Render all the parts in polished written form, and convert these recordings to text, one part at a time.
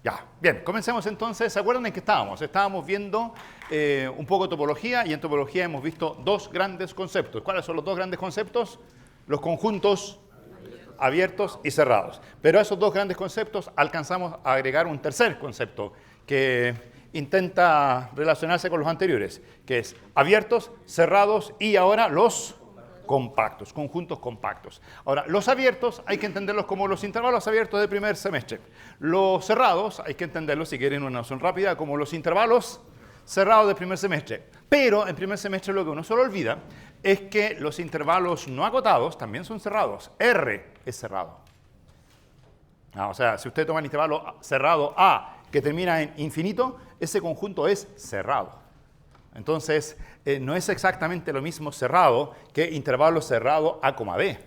Ya, bien, comencemos entonces. ¿Se acuerdan en qué estábamos? Estábamos viendo un poco topología y en topología hemos visto dos grandes conceptos. ¿Cuáles son los dos grandes conceptos? Los conjuntos abiertos y cerrados. Pero a esos dos grandes conceptos alcanzamos a agregar un tercer concepto que intenta relacionarse con los anteriores, que es abiertos, cerrados y ahora los compactos, conjuntos compactos. Ahora, los abiertos hay que entenderlos como los intervalos abiertos del primer semestre. Los cerrados hay que entenderlos, si quieren una noción rápida, como los intervalos cerrados del primer semestre. Pero en primer semestre lo que uno solo olvida es que los intervalos no acotados también son cerrados. R es cerrado. O sea, si usted toma el intervalo cerrado A que termina en infinito, ese conjunto es cerrado. Entonces, no es exactamente lo mismo cerrado que intervalo cerrado A, B.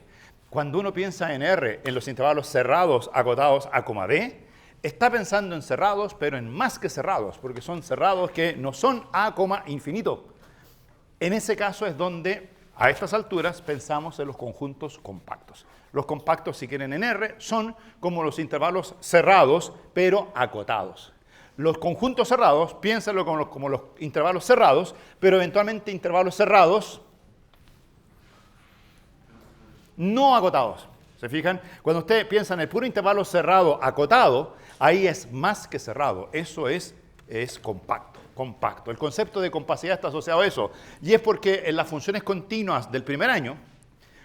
Cuando uno piensa en R, en los intervalos cerrados acotados A, B, está pensando en cerrados, pero en más que cerrados, porque son cerrados que no son A, infinito. En ese caso es donde, a estas alturas, pensamos en los conjuntos compactos. Los compactos, si quieren en R, son como los intervalos cerrados, pero acotados. Los conjuntos cerrados, piénsenlo como los intervalos cerrados, pero eventualmente intervalos cerrados no acotados. ¿Se fijan? Cuando usted piensa en el puro intervalo cerrado acotado, ahí es más que cerrado. Eso es compacto. Compacto. El concepto de compacidad está asociado a eso. Y es porque en las funciones continuas del primer año,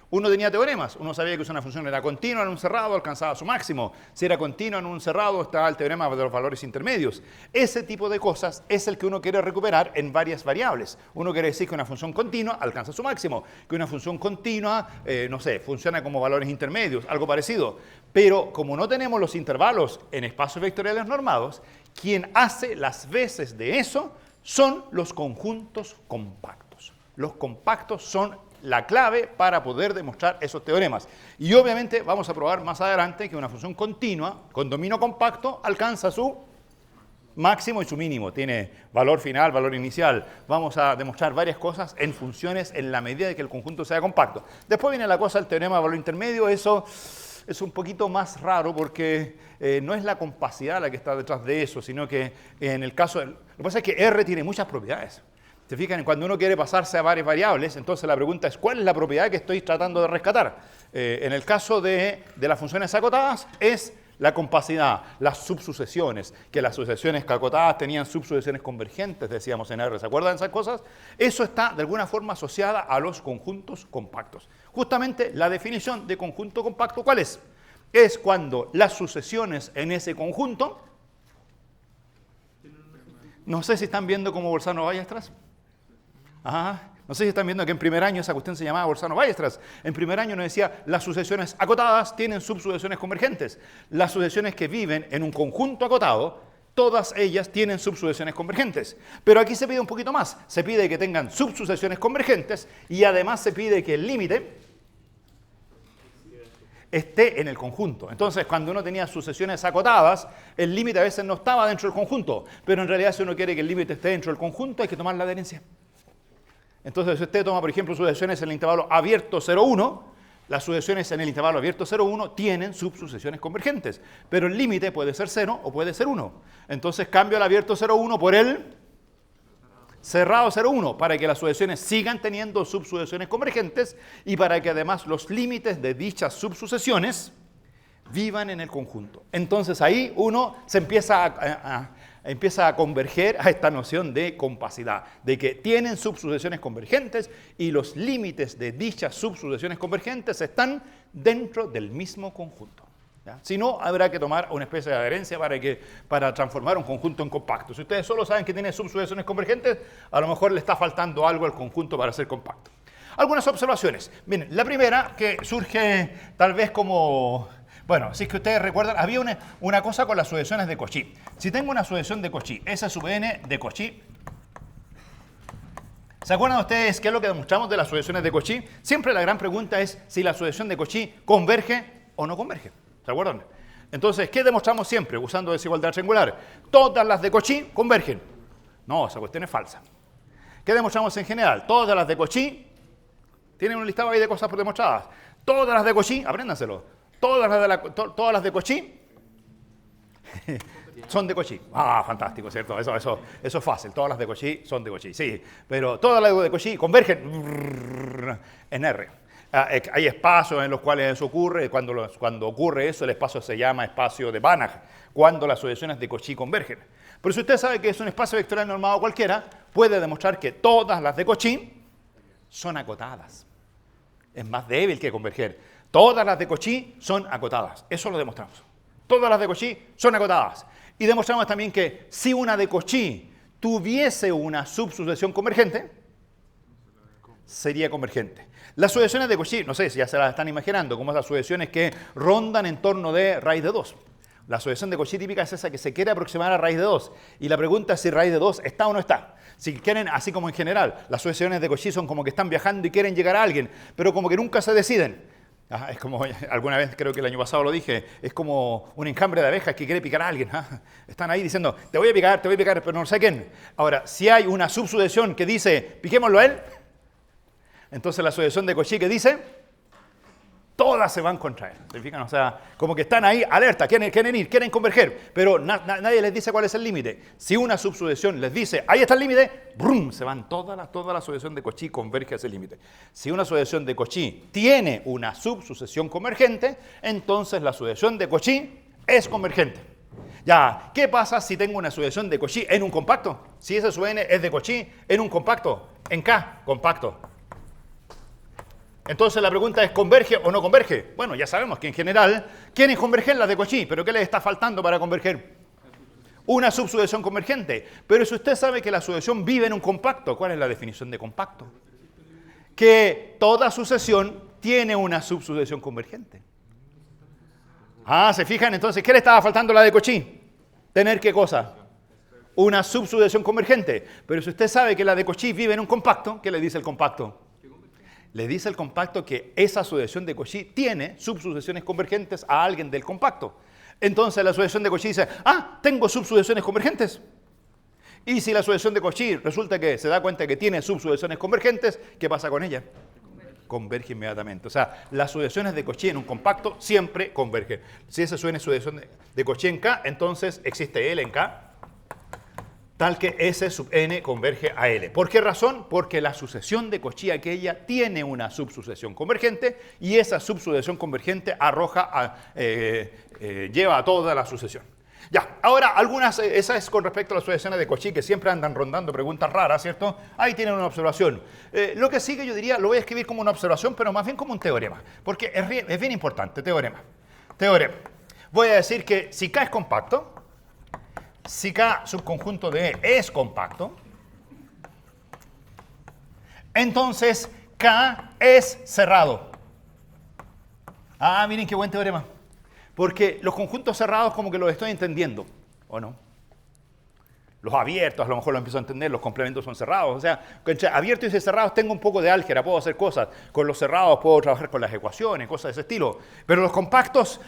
uno tenía teoremas. Uno sabía que si una función era continua en un cerrado, alcanzaba su máximo. Si era continua en un cerrado, estaba el teorema de los valores intermedios. Ese tipo de cosas es el que uno quiere recuperar en varias variables. Uno quiere decir que una función continua alcanza su máximo, que una función continua, no sé, funciona como valores intermedios, algo parecido. Pero como no tenemos los intervalos en espacios vectoriales normados, quien hace las veces de eso son los conjuntos compactos. Los compactos son la clave para poder demostrar esos teoremas. Y obviamente vamos a probar más adelante que una función continua con dominio compacto alcanza su máximo y su mínimo. Tiene valor final, valor inicial. Vamos a demostrar varias cosas en funciones en la medida de que el conjunto sea compacto. Después viene la cosa del teorema de valor intermedio. Eso es un poquito más raro porque no es la compacidad la que está detrás de eso, sino que en el caso... Lo que pasa es que R tiene muchas propiedades. ¿Se fijan? Cuando uno quiere pasarse a varias variables, entonces la pregunta es ¿cuál es la propiedad que estoy tratando de rescatar? En el caso de las funciones acotadas es la compacidad, las subsucesiones, que las sucesiones acotadas tenían subsucesiones convergentes, decíamos en R, ¿se acuerdan de esas cosas? Eso está de alguna forma asociada a los conjuntos compactos. Justamente la definición de conjunto compacto, ¿cuál es? Es cuando las sucesiones en ese conjunto, no sé si están viendo como Bolzano-Weierstrass. No sé si están viendo que en primer año esa cuestión se llamaba Bolzano-Weierstrass. En primer año nos decía las sucesiones acotadas tienen subsucesiones convergentes. Las sucesiones que viven en un conjunto acotado, todas ellas tienen subsucesiones convergentes. Pero aquí se pide un poquito más. Se pide que tengan subsucesiones convergentes y además se pide que el límite esté en el conjunto. Entonces, cuando uno tenía sucesiones acotadas, el límite a veces no estaba dentro del conjunto. Pero en realidad, si uno quiere que el límite esté dentro del conjunto, hay que tomar la adherencia. Entonces, si usted toma, por ejemplo, sucesiones en el intervalo abierto 0,1, las sucesiones en el intervalo abierto 0,1 tienen subsucesiones convergentes, pero el límite puede ser 0 o puede ser 1. Entonces, cambio el abierto 0,1 por el cerrado 0,1 para que las sucesiones sigan teniendo subsucesiones convergentes y para que además los límites de dichas subsucesiones vivan en el conjunto. Entonces, ahí uno se empieza a converger a esta noción de compacidad, de que tienen subsucesiones convergentes y los límites de dichas subsucesiones convergentes están dentro del mismo conjunto. ¿Ya? Si no, habrá que tomar una especie de adherencia para transformar un conjunto en compacto. Si ustedes solo saben que tiene subsucesiones convergentes, a lo mejor le está faltando algo al conjunto para ser compacto. Algunas observaciones. Miren, la primera que surge tal vez como... Bueno, si es que ustedes recuerdan, había una cosa con las sucesiones de Cauchy. Si tengo una sucesión de Cauchy, S sub n de Cauchy, ¿se acuerdan ustedes qué es lo que demostramos de las sucesiones de Cauchy? Siempre la gran pregunta es si la sucesión de Cauchy converge o no converge. ¿Se acuerdan? Entonces, ¿qué demostramos siempre usando desigualdad triangular? Todas las de Cauchy convergen. No, esa cuestión es falsa. ¿Qué demostramos en general? Todas las de Cauchy, tienen un listado ahí de cosas demostradas. Todas las de Cauchy, apréndanselo. Todas las de Cauchy Son de Cauchy. Ah, fantástico, ¿cierto? Eso es fácil. Todas las de Cauchy son de Cauchy, sí. Pero todas las de Cauchy convergen en R. Hay espacios en los cuales eso ocurre. Cuando ocurre eso, el espacio se llama espacio de Banach, cuando las sucesiones de Cauchy convergen. Pero si usted sabe que es un espacio vectorial normado cualquiera, puede demostrar que todas las de Cauchy son acotadas. Es más débil que converger. Todas las de Cauchy son acotadas. Eso lo demostramos. Todas las de Cauchy son acotadas. Y demostramos también que si una de Cauchy tuviese una subsucesión convergente, sería convergente. Las sucesiones de Cauchy, no sé si ya se las están imaginando, como esas sucesiones que rondan en torno de raíz de 2. La sucesión de Cauchy típica es esa que se quiere aproximar a raíz de 2. Y la pregunta es si raíz de 2 está o no está. Si quieren, así como en general, las sucesiones de Cauchy son como que están viajando y quieren llegar a alguien, pero como que nunca se deciden. Es como, alguna vez creo que el año pasado lo dije, es como un enjambre de abejas que quiere picar a alguien. Están ahí diciendo, te voy a picar, pero no sé quién. Ahora, si hay una subsucesión que dice, piquémoslo a él, entonces la sucesión de Cauchy que dice, todas se van contra él. ¿Se fijan? O sea, como que están ahí alerta, quieren ir, quieren converger, pero nadie les dice cuál es el límite. Si una subsucesión les dice, ahí está el límite, ¡brum!, se van toda la sucesión de Cauchy converge a ese límite. Si una sucesión de Cauchy tiene una subsucesión convergente, entonces la sucesión de Cauchy es convergente. Ya, ¿qué pasa si tengo una sucesión de Cauchy en un compacto? Si ese sub n es de Cauchy en un compacto, en K, compacto. Entonces la pregunta es, ¿converge o no converge? Bueno, ya sabemos que en general, ¿quiénes convergen? Las de Cauchy, pero ¿qué les está faltando para converger? Una subsucesión convergente. Pero si usted sabe que la sucesión vive en un compacto, ¿cuál es la definición de compacto? Que toda sucesión tiene una subsucesión convergente. ¿Se fijan? Entonces, ¿qué le estaba faltando a la de Cauchy? ¿Tener qué cosa? Una subsucesión convergente. Pero si usted sabe que la de Cauchy vive en un compacto, ¿qué le dice el compacto? Le dice el compacto que esa sucesión de Cauchy tiene subsucesiones convergentes a alguien del compacto. Entonces la sucesión de Cauchy dice, tengo subsucesiones convergentes. Y si la sucesión de Cauchy resulta que se da cuenta que tiene subsucesiones convergentes, ¿qué pasa con ella? Converge inmediatamente. O sea, las sucesiones de Cauchy en un compacto siempre convergen. Si esa sucesión de Cauchy en K, entonces existe L en K, tal que S sub n converge a L. ¿Por qué razón? Porque la sucesión de Cauchy aquella tiene una subsucesión convergente y esa subsucesión convergente lleva a toda la sucesión. Ya, ahora esa es con respecto a las sucesiones de Cauchy que siempre andan rondando preguntas raras, ¿cierto? Ahí tienen una observación. Lo que sigue yo diría, lo voy a escribir como una observación, pero más bien como un teorema, porque es bien importante, teorema. Voy a decir que si K es compacto, si K subconjunto de E es compacto, entonces K es cerrado. Miren qué buen teorema. Porque los conjuntos cerrados como que los estoy entendiendo, ¿o no? Los abiertos a lo mejor lo empiezo a entender, los complementos son cerrados. O sea, entre abiertos y cerrados tengo un poco de álgebra, puedo hacer cosas. Con los cerrados puedo trabajar con las ecuaciones, cosas de ese estilo. Pero los compactos,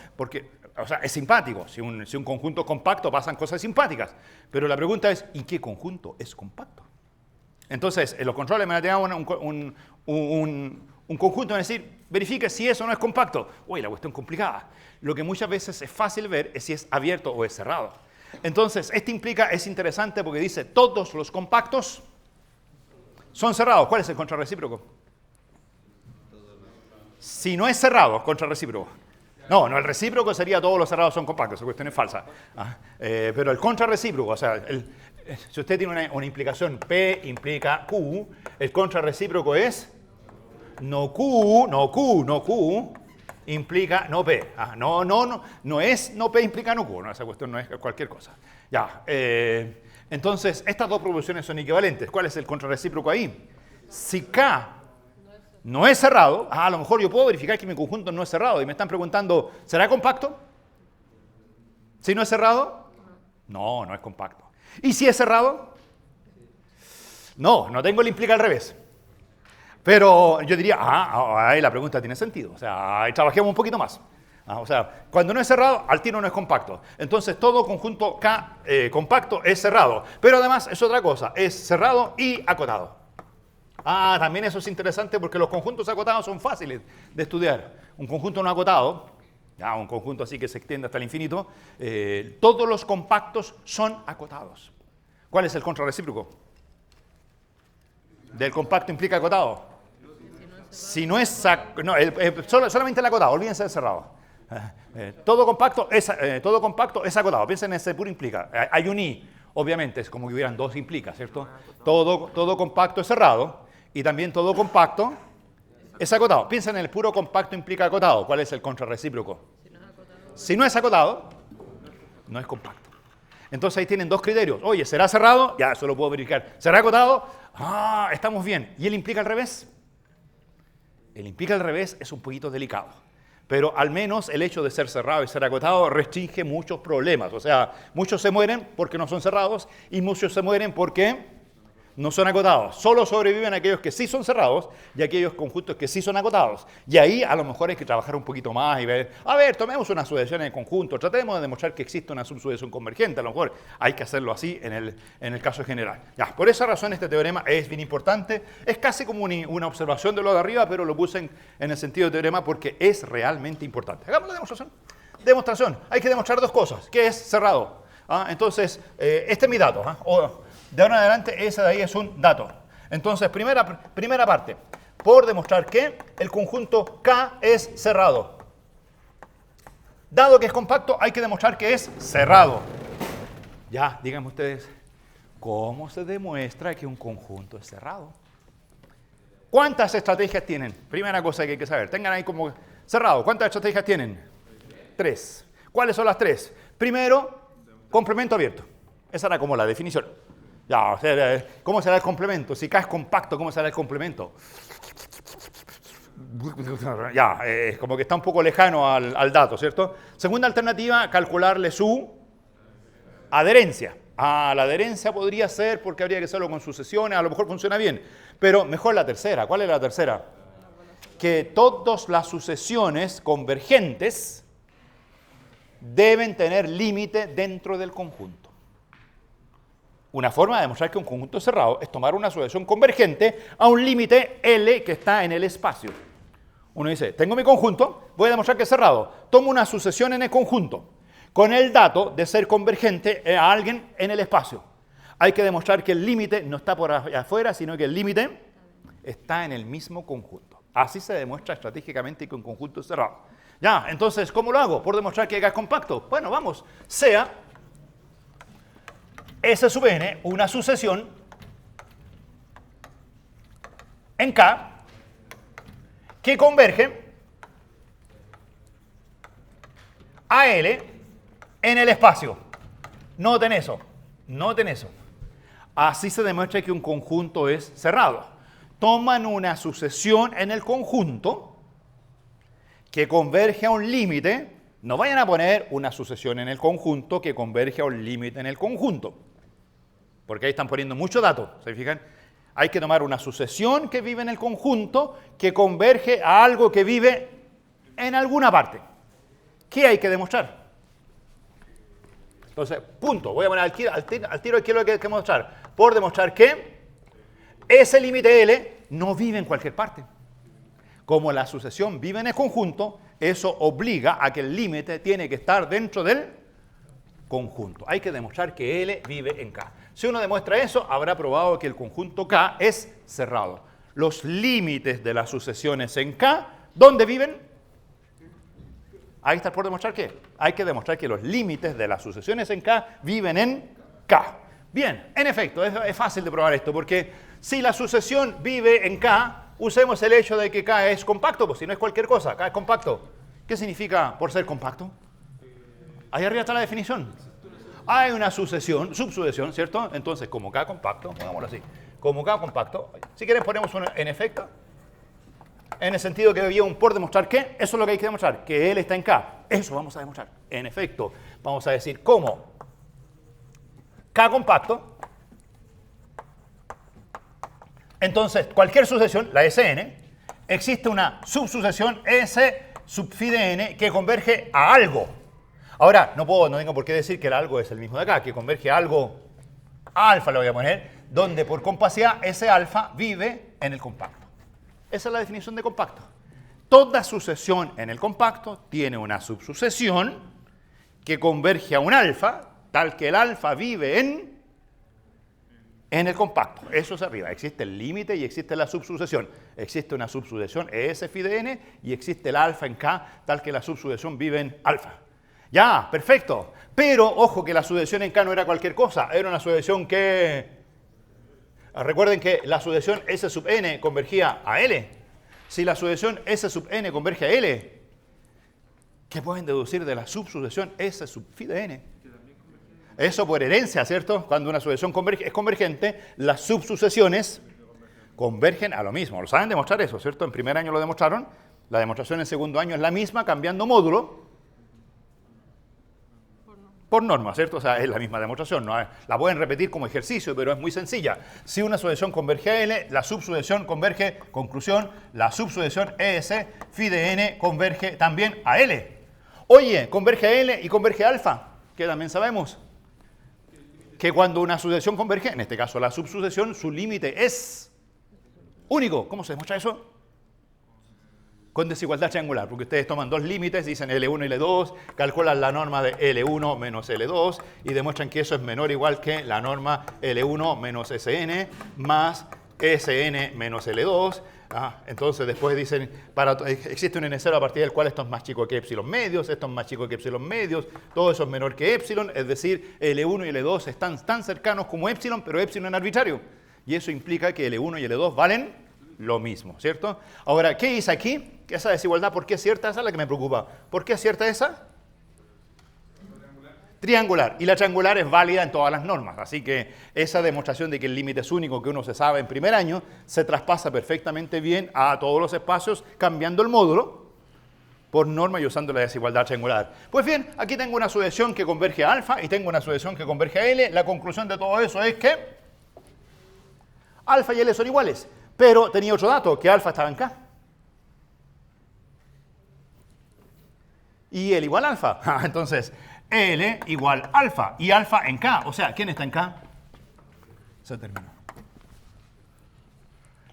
es simpático. Si un conjunto es compacto, pasan cosas simpáticas. Pero la pregunta es, ¿y qué conjunto es compacto? Entonces, en los controles me da un conjunto, es decir, verifique si eso no es compacto. Uy, la cuestión complicada. Lo que muchas veces es fácil ver es si es abierto o es cerrado. Entonces, es interesante porque dice, todos los compactos son cerrados. ¿Cuál es el contrarrecíproco? Si no es cerrado, contrarrecíproco. No, el recíproco sería todos los cerrados son compactos, esa cuestión es falsa. Pero el contrarrecíproco, o sea, si usted tiene una implicación P implica Q, el contrarrecíproco es no Q implica no P. No es no P implica no Q, esa cuestión no es cualquier cosa. Ya, entonces, estas dos proposiciones son equivalentes. ¿Cuál es el contrarrecíproco ahí? Si K no es cerrado, a lo mejor yo puedo verificar que mi conjunto no es cerrado y me están preguntando, ¿será compacto? Si no es cerrado, no es compacto. ¿Y si es cerrado? No tengo el implica al revés. Pero yo diría, ahí la pregunta tiene sentido. O sea, ahí trabajemos un poquito más. O sea, cuando no es cerrado, al tiro no es compacto. Entonces, todo conjunto K compacto es cerrado. Pero además es otra cosa, es cerrado y acotado. También eso es interesante porque los conjuntos acotados son fáciles de estudiar. Un conjunto no acotado Ya, un conjunto así que se extiende hasta el infinito. Todos los compactos son acotados. ¿Cuál es el contrarrecíproco? Del compacto implica acotado. Si no es solamente el acotado, olvídense del cerrado. Todo compacto es acotado. Piensen en ese puro implica. Hay un i, obviamente, es como que hubieran dos implica, ¿cierto? Todo compacto es cerrado y también todo compacto es acotado. Piensen en el puro compacto implica acotado. ¿Cuál es el contrarrecíproco? Si no es acotado, no es compacto. Entonces ahí tienen dos criterios. Oye, ¿será cerrado? Ya, eso lo puedo verificar. ¿Será acotado? Ah, estamos bien. ¿Y el implica al revés? El implica al revés es un poquito delicado. Pero al menos el hecho de ser cerrado y ser acotado restringe muchos problemas. O sea, muchos se mueren porque no son cerrados y muchos se mueren porque no son acotados. Solo sobreviven aquellos que sí son cerrados y aquellos conjuntos que sí son acotados. Y ahí a lo mejor hay que trabajar un poquito más y ver, a ver, tomemos una sucesión en el conjunto, tratemos de demostrar que existe una subsucesión convergente. A lo mejor hay que hacerlo así en el caso general. Ya, por esa razón este teorema es bien importante. Es casi como una observación de lo de arriba, pero lo puse en el sentido de teorema porque es realmente importante. Hagamos la demostración. Demostración. Hay que demostrar dos cosas. ¿Qué es cerrado? Entonces, este es mi dato. De ahora en adelante, ese de ahí es un dato. Entonces, primera parte. Por demostrar que el conjunto K es cerrado. Dado que es compacto, hay que demostrar que es cerrado. Ya, díganme ustedes, ¿cómo se demuestra que un conjunto es cerrado? ¿Cuántas estrategias tienen? Primera cosa que hay que saber. Tengan ahí como cerrado. ¿Cuántas estrategias tienen? 3. ¿Cuáles son las 3? Primero, complemento abierto. Esa era como la definición. Ya, o sea, ¿cómo será el complemento? Si K es compacto, ¿cómo será el complemento? Ya, como que está un poco lejano al dato, ¿cierto? Segunda alternativa, calcularle su adherencia. La adherencia podría ser porque habría que hacerlo con sucesiones, a lo mejor funciona bien, pero mejor la tercera. ¿Cuál es la tercera? Que todas las sucesiones convergentes deben tener límite dentro del conjunto. Una forma de demostrar que un conjunto es cerrado es tomar una sucesión convergente a un límite L que está en el espacio. Uno dice, tengo mi conjunto, voy a demostrar que es cerrado. Tomo una sucesión en el conjunto con el dato de ser convergente a alguien en el espacio. Hay que demostrar que el límite no está por afuera, sino que el límite está en el mismo conjunto. Así se demuestra estratégicamente que un conjunto es cerrado. Ya, entonces, ¿cómo lo hago? Por demostrar que K es compacto. Bueno, vamos, sea S sub n una sucesión en K que converge a L en el espacio. Noten eso, noten eso. Así se demuestra que un conjunto es cerrado. Toman una sucesión en el conjunto que converge a un límite. No vayan a poner una sucesión en el conjunto que converge a un límite en el conjunto. Porque ahí están poniendo mucho dato, ¿se fijan? Hay que tomar una sucesión que vive en el conjunto que converge a algo que vive en alguna parte. ¿Qué hay que demostrar? Entonces, punto. Voy a poner al tiro aquí lo que hay que demostrar. Por demostrar que ese límite L no vive en cualquier parte. Como la sucesión vive en el conjunto, eso obliga a que el límite tiene que estar dentro del conjunto. Hay que demostrar que L vive en K. Si uno demuestra eso, habrá probado que el conjunto K es cerrado. Los límites de las sucesiones en K, ¿dónde viven? Ahí está por demostrar qué. Hay que demostrar que los límites de las sucesiones en K viven en K. Bien, en efecto, es fácil de probar esto, porque si la sucesión vive en K, usemos el hecho de que K es compacto, pues si no es cualquier cosa, K es compacto. ¿Qué significa por ser compacto? Ahí arriba está la definición. Hay una sucesión, subsucesión, ¿cierto? Entonces, como K compacto, pongámoslo así, como K compacto, si quieren ponemos un en efecto, en el sentido que había un por demostrar que, eso es lo que hay que demostrar, que L está en K. Eso vamos a demostrar. En efecto, vamos a decir cómo K compacto, entonces cualquier sucesión, la Sn, existe una subsucesión S sub phi de n que converge a algo. Ahora, no tengo por qué decir que el algo es el mismo de acá, que converge a algo, alfa le voy a poner, donde por compacidad ese alfa vive en el compacto. Esa es la definición de compacto. Toda sucesión en el compacto tiene una subsucesión que converge a un alfa, tal que el alfa vive en el compacto. Eso es arriba. Existe el límite y existe la subsucesión. Existe una subsucesión ES phi de n y existe el alfa en K, tal que la subsucesión vive en alfa. Ya, perfecto. Pero, ojo, que la sucesión en K no era cualquier cosa. Era una sucesión que... Recuerden que la sucesión S sub n convergía a L. Si la sucesión S sub n converge a L, ¿qué pueden deducir de la subsucesión S sub phi de n? Eso por herencia, ¿cierto? Cuando una sucesión es convergente, las subsucesiones convergen a lo mismo. ¿Lo saben demostrar eso, cierto? En primer año lo demostraron. La demostración en segundo año es la misma, cambiando módulo por norma, ¿cierto? O sea, es la misma demostración. ¿No? La pueden repetir como ejercicio, pero es muy sencilla. Si una sucesión converge a L, la subsucesión converge, conclusión, la subsucesión ES phi de n converge también a L. Oye, converge a L y converge a alfa, que también sabemos que cuando una sucesión converge, en este caso la subsucesión, su límite es único. ¿Cómo se demuestra eso? Con desigualdad triangular, porque ustedes toman dos límites, dicen L1 y L2, calculan la norma de L1 menos L2 y demuestran que eso es menor o igual que la norma L1 menos Sn más Sn menos L2. Entonces después dicen, existe un n0 a partir del cual esto es más chico que epsilon medios, esto es más chico que epsilon medios, todo eso es menor que epsilon, es decir, L1 y L2 están tan cercanos como epsilon, pero epsilon arbitrario. Y eso implica que L1 y L2 valen lo mismo, ¿cierto? Ahora, ¿qué hice aquí? Esa desigualdad, ¿por qué es cierta? Esa es la que me preocupa. ¿Por qué es cierta esa? Triangular. Y la triangular es válida en todas las normas. Así que esa demostración de que el límite es único que uno se sabe en primer año se traspasa perfectamente bien a todos los espacios cambiando el módulo por norma y usando la desigualdad triangular. Pues bien, aquí tengo una sucesión que converge a alfa y tengo una sucesión que converge a L. La conclusión de todo eso es que alfa y L son iguales. Pero tenía otro dato, que alfa estaba en K. Y L igual alfa. Entonces, L igual alfa y alfa en K. O sea, ¿quién está en K? Se terminó.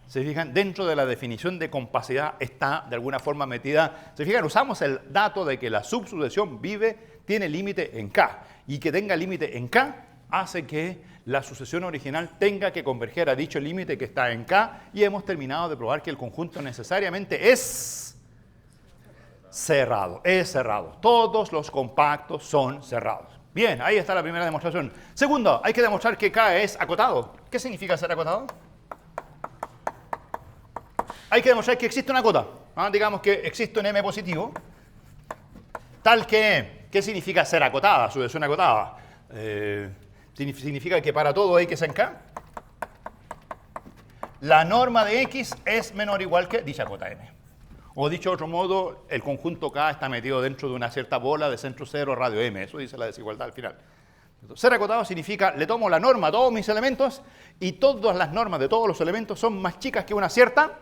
¿Se fijan? Dentro de la definición de compacidad está de alguna forma metida. ¿Se fijan? Usamos el dato de que la subsucesión tiene límite en K. Y que tenga límite en K hace que la sucesión original tenga que converger a dicho límite que está en K. Y hemos terminado de probar que el conjunto necesariamente es cerrado, es cerrado. Todos los compactos son cerrados. Bien, ahí está la primera demostración. Segundo, hay que demostrar que K es acotado. ¿Qué significa ser acotado? Hay que demostrar que existe una cota. Digamos que existe un M positivo, tal que, ¿qué significa ser acotada? Sucesión acotada. Significa que para todo X en K, la norma de X es menor o igual que dicha cota M. O dicho de otro modo, el conjunto K está metido dentro de una cierta bola de centro cero radio M. Eso dice la desigualdad al final. Entonces, ser acotado significa, le tomo la norma a todos mis elementos y todas las normas de todos los elementos son más chicas que una cierta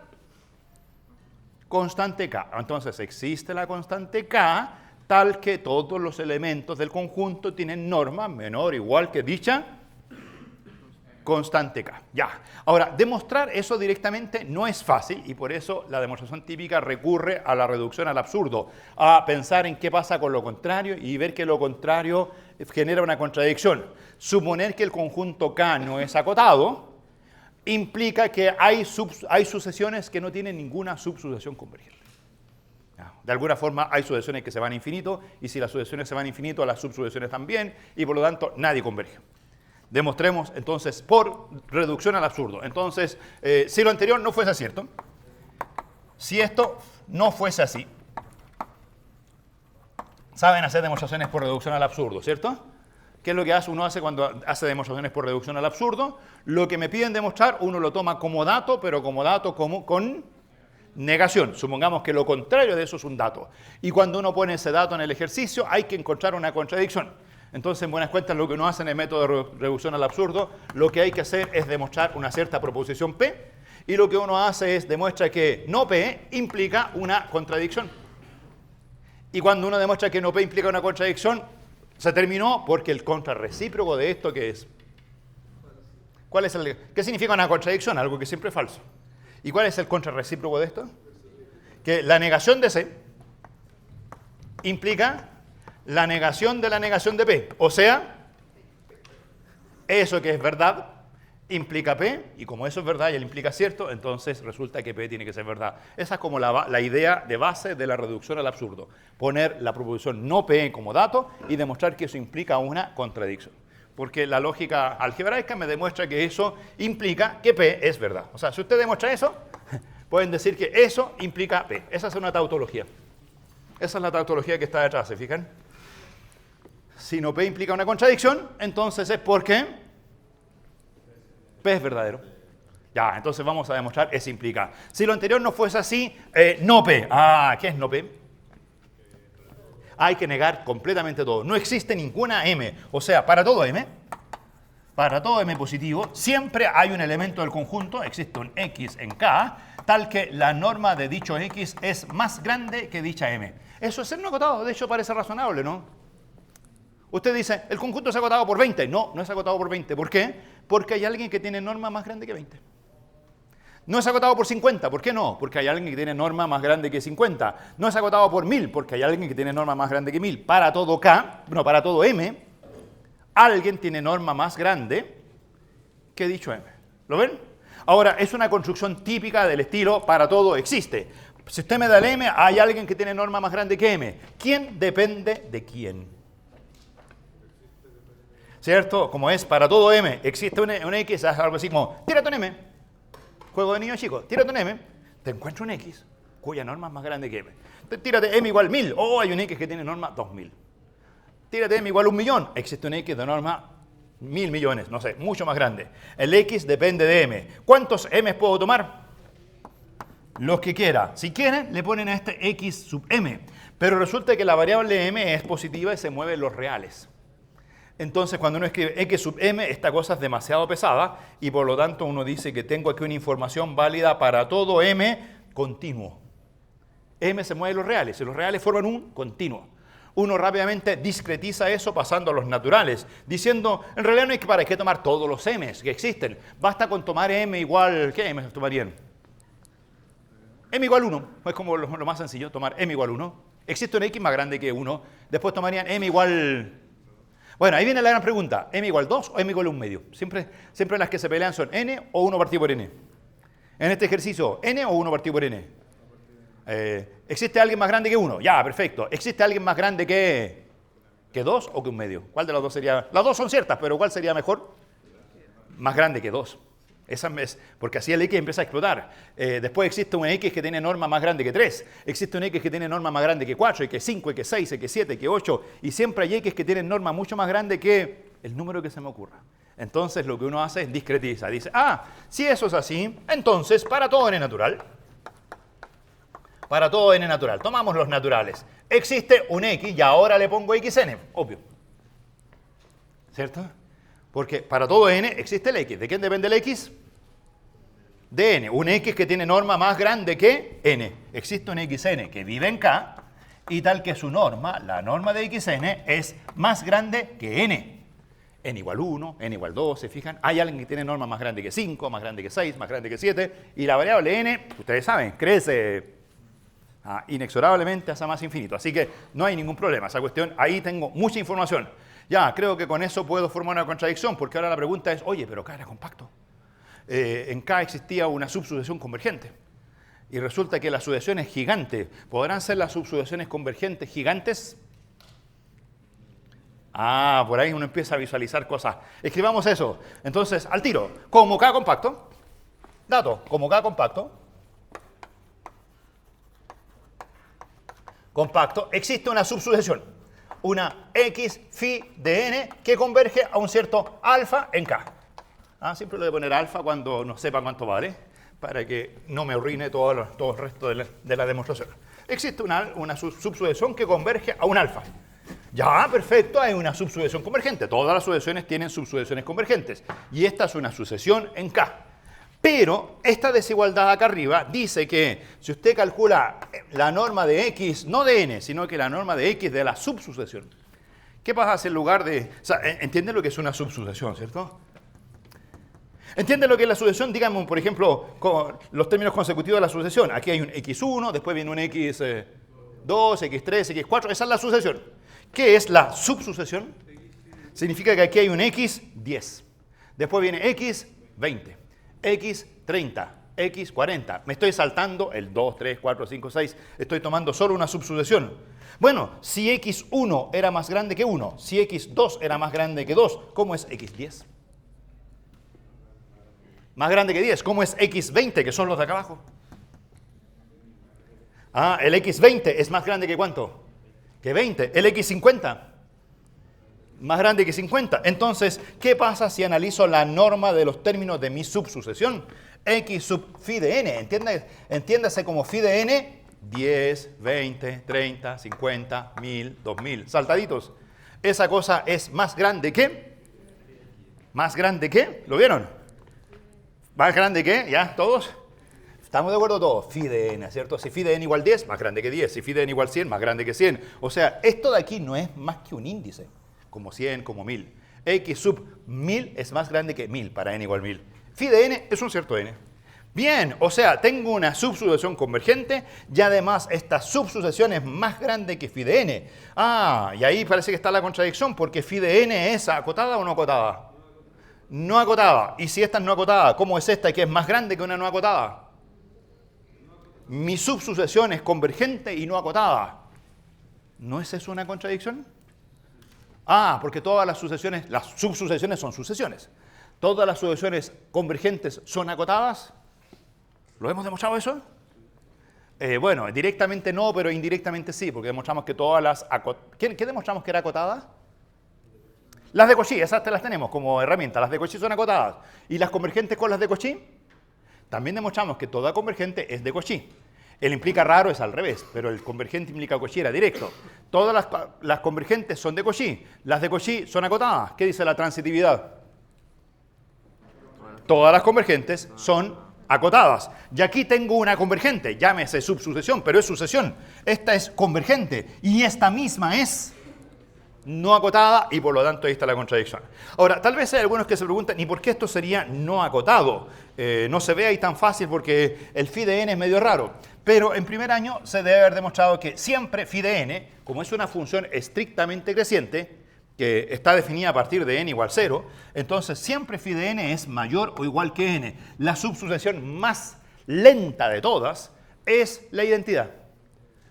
constante K. Entonces, existe la constante K tal que todos los elementos del conjunto tienen norma menor o igual que dicha constante K. Ya. Ahora, demostrar eso directamente no es fácil y por eso la demostración típica recurre a la reducción al absurdo, a pensar en qué pasa con lo contrario y ver que lo contrario genera una contradicción. Suponer que el conjunto K no es acotado implica que hay sucesiones que no tienen ninguna subsucesión convergente. De alguna forma hay sucesiones que se van a infinito y si las sucesiones se van a infinito, las subsucesiones también y por lo tanto nadie converge. Demostremos entonces por reducción al absurdo. Entonces, si lo anterior no fuese cierto, si esto no fuese así, saben hacer demostraciones por reducción al absurdo, ¿cierto? ¿Qué es lo que uno hace cuando hace demostraciones por reducción al absurdo? Lo que me piden demostrar, uno lo toma como dato, pero como dato con negación. Supongamos que lo contrario de eso es un dato. Y cuando uno pone ese dato en el ejercicio, hay que encontrar una contradicción. Entonces, en buenas cuentas, lo que uno hace en el método de reducción al absurdo, lo que hay que hacer es demostrar una cierta proposición P, y lo que uno hace es demuestra que no P implica una contradicción. Y cuando uno demuestra que no P implica una contradicción, se terminó porque el contrarrecíproco de esto, ¿qué es? ¿Qué significa una contradicción? Algo que siempre es falso. ¿Y cuál es el contrarrecíproco de esto? que la negación de C implica la negación de P. O sea, eso que es verdad implica P, y como eso es verdad y él implica cierto, entonces resulta que P tiene que ser verdad. Esa es como la idea de base de la reducción al absurdo. Poner la proposición no P como dato y demostrar que eso implica una contradicción. Porque la lógica algebraica me demuestra que eso implica que P es verdad. O sea, si usted demuestra eso, pueden decir que eso implica P. Esa es una tautología. Esa es la tautología que está detrás, ¿se fijan? Si no P implica una contradicción, entonces es porque P es verdadero. Ya, entonces vamos a demostrar eso implica. Si lo anterior no fuese así, no P. ¿Qué es no P? Hay que negar completamente todo. No existe ninguna M. O sea, para todo M positivo, siempre hay un elemento del conjunto, existe un X en K, tal que la norma de dicho X es más grande que dicha M. Eso es ser no acotado. De hecho, parece razonable, ¿no? Usted dice, el conjunto es acotado por 20. No, no es acotado por 20. ¿Por qué? Porque hay alguien que tiene norma más grande que 20. No es acotado por 50. ¿Por qué no? Porque hay alguien que tiene norma más grande que 50. No es acotado por 1000. Porque hay alguien que tiene norma más grande que 1000. Para todo K, no, para todo M, alguien tiene norma más grande que dicho M. ¿Lo ven? Ahora, es una construcción típica del estilo para todo existe. Si usted me da el M, hay alguien que tiene norma más grande que M. ¿Quién depende de quién? ¿Cierto? Como es para todo M, existe un X, es algo así como, tírate un M. Juego de niños chicos, tírate un M, te encuentro un X cuya norma es más grande que M. Tírate M igual 1000, hay un X que tiene norma 2000. Tírate M igual 1.000.000, existe un X de norma 1000 millones, no sé, mucho más grande. El X depende de M. ¿Cuántos M puedo tomar? Los que quiera. Si quieren, le ponen a este X sub M. Pero resulta que la variable M es positiva y se mueve en los reales. Entonces, cuando uno escribe X sub M, esta cosa es demasiado pesada y por lo tanto uno dice que tengo aquí una información válida para todo M continuo. M se mueve en los reales y los reales forman un continuo. Uno rápidamente discretiza eso pasando a los naturales, diciendo, en realidad no hay para qué tomar todos los M's que existen. Basta con tomar M igual, ¿qué M tomarían? M igual 1, es como lo más sencillo, tomar M igual 1. Existe un X más grande que 1, después tomarían M igual... Bueno, ahí viene la gran pregunta, ¿M igual 2 o M igual 1/2? Siempre las que se pelean son N o 1 partido por N. En este ejercicio, ¿N o 1 partido por N? ¿Existe alguien más grande que 1? Ya, perfecto. ¿Existe alguien más grande que 2 o que 1/2? ¿Cuál de las dos sería? Las dos son ciertas, pero ¿cuál sería mejor? Más grande que 2. Esa es, porque así el X empieza a explotar. Después existe un X que tiene norma más grande que 3. Existe un X que tiene norma más grande que 4, y que 5, y que 6, y que 7, y que 8. Y siempre hay X que tienen norma mucho más grande que el número que se me ocurra. Entonces lo que uno hace es discretiza. Dice, si eso es así, entonces para todo N natural, tomamos los naturales. Existe un X y ahora le pongo XN, obvio. ¿Cierto? Porque para todo N existe el X. ¿De quién depende el X? De N. Un X que tiene norma más grande que N. Existe un XN que vive en K y tal que su norma, la norma de XN, es más grande que N. N igual 1, N igual 2, ¿se fijan? Hay alguien que tiene norma más grande que 5, más grande que 6, más grande que 7 y la variable N, ustedes saben, crece inexorablemente hasta más infinito. Así que no hay ningún problema. Esa cuestión, ahí tengo mucha información. Ya, creo que con eso puedo formar una contradicción, porque ahora la pregunta es, oye, pero K era compacto. En K existía una subsucesión convergente. Y resulta que la sucesión es gigante. ¿Podrán ser las subsucesiones convergentes gigantes? Por ahí uno empieza a visualizar cosas. Escribamos eso. Entonces, al tiro, como K compacto, dato, como K compacto, existe una subsucesión, una X phi de N que converge a un cierto alfa en K. Siempre le voy a poner alfa cuando no sepa cuánto vale, para que no me arruine todo el resto de la demostración. Existe una subsucesión que converge a un alfa. Ya, perfecto, hay una subsucesión convergente. Todas las sucesiones tienen subsucesiones convergentes. Y esta es una sucesión en K. Pero esta desigualdad acá arriba dice que si usted calcula la norma de X, no de N, sino que la norma de X de la subsucesión, ¿qué pasa si en lugar de... O sea, ¿entienden lo que es una subsucesión, cierto? ¿Entiende lo que es la sucesión? Díganme, por ejemplo, con los términos consecutivos de la sucesión. Aquí hay un x1, después viene un x2, x3, x4. Esa es la sucesión. ¿Qué es la subsucesión? Significa que aquí hay un x10. Después viene x20, x30, x40. Me estoy saltando el 2, 3, 4, 5, 6. Estoy tomando solo una subsucesión. Bueno, si x1 era más grande que 1, si x2 era más grande que 2, ¿cómo es x10? Más grande que 10. ¿Cómo es x20, que son los de acá abajo? Ah, el x20 es más grande que ¿cuánto? Que 20. El x50, más grande que 50. Entonces, ¿qué pasa si analizo la norma de los términos de mi subsucesión? X sub phi de n. Entiéndase como phi de n, 10, 20, 30, 50, 1000, 2000. Saltaditos. Esa cosa es más grande que... ¿Más grande que? ¿Lo vieron? ¿Más grande que? ¿Ya? ¿Todos? ¿Estamos de acuerdo todos? Phi de n, ¿cierto? Si phi de n igual 10, más grande que 10. Si phi de n igual 100, más grande que 100. O sea, esto de aquí no es más que un índice. Como 100, como 1000. X sub 1000 es más grande que 1000 para n igual 1000. Phi de n es un cierto n. Bien, o sea, tengo una subsucesión convergente y además esta subsucesión es más grande que phi de n. Ah, y ahí parece que está la contradicción porque phi de n es acotada o no acotada. No acotada. Y si esta es no acotada, ¿cómo es esta que es más grande que una no acotada? Mi subsucesión es convergente y no acotada. ¿No es eso una contradicción? Ah, porque todas las subsucesiones son sucesiones. ¿Todas las sucesiones convergentes son acotadas? ¿Lo hemos demostrado eso? Bueno, directamente no, pero indirectamente sí, porque demostramos que todas las... ¿Qué demostramos que era acotada? Las de Cauchy, esas te las tenemos como herramienta. Las de Cauchy son acotadas. ¿Y las convergentes con las de Cauchy? También demostramos que toda convergente es de Cauchy. El implica raro es al revés, pero el convergente implica Cauchy era directo. Todas las convergentes son de Cauchy. Las de Cauchy son acotadas. ¿Qué dice la transitividad? Todas las convergentes son acotadas. Y aquí tengo una convergente, llámese subsucesión, pero es sucesión. Esta es convergente y esta misma es no acotada y por lo tanto ahí está la contradicción. Ahora, tal vez hay algunos que se preguntan, ¿y por qué esto sería no acotado? No se ve ahí tan fácil porque el phi de n es medio raro. Pero en primer año se debe haber demostrado que siempre phi de n, como es una función estrictamente creciente, que está definida a partir de n igual 0, entonces siempre phi de n es mayor o igual que n. La subsucesión más lenta de todas es la identidad.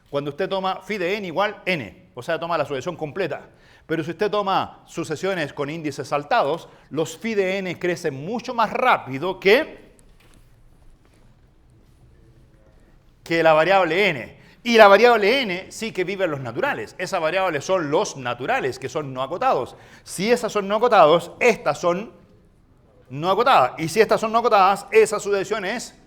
Cuando usted toma phi de n igual n, o sea, toma la sucesión completa. Pero si usted toma sucesiones con índices saltados, los phi de n crecen mucho más rápido que la variable n. Y la variable n sí que vive en los naturales. Esas variables son los naturales, que son no acotados. Si esas son no acotados, estas son no acotadas. Y si estas son no acotadas, esa sucesión es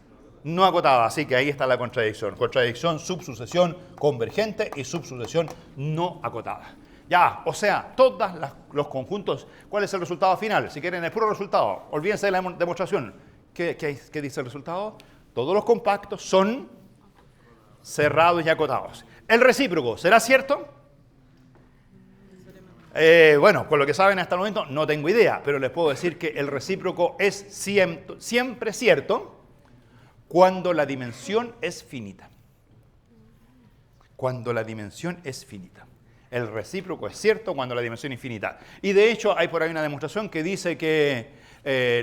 no acotada. Así que ahí está la contradicción. Contradicción, subsucesión convergente y subsucesión no acotada. Ya, o sea, todos los conjuntos, ¿cuál es el resultado final? Si quieren el puro resultado, olvídense de la demostración. ¿Qué dice el resultado? Todos los compactos son cerrados y acotados. El recíproco, ¿será cierto? Bueno, con lo que saben hasta el momento no tengo idea, pero les puedo decir que el recíproco es siempre cierto cuando la dimensión es finita. Cuando la dimensión es finita. El recíproco es cierto cuando la dimensión es infinita. Y de hecho hay por ahí una demostración que dice que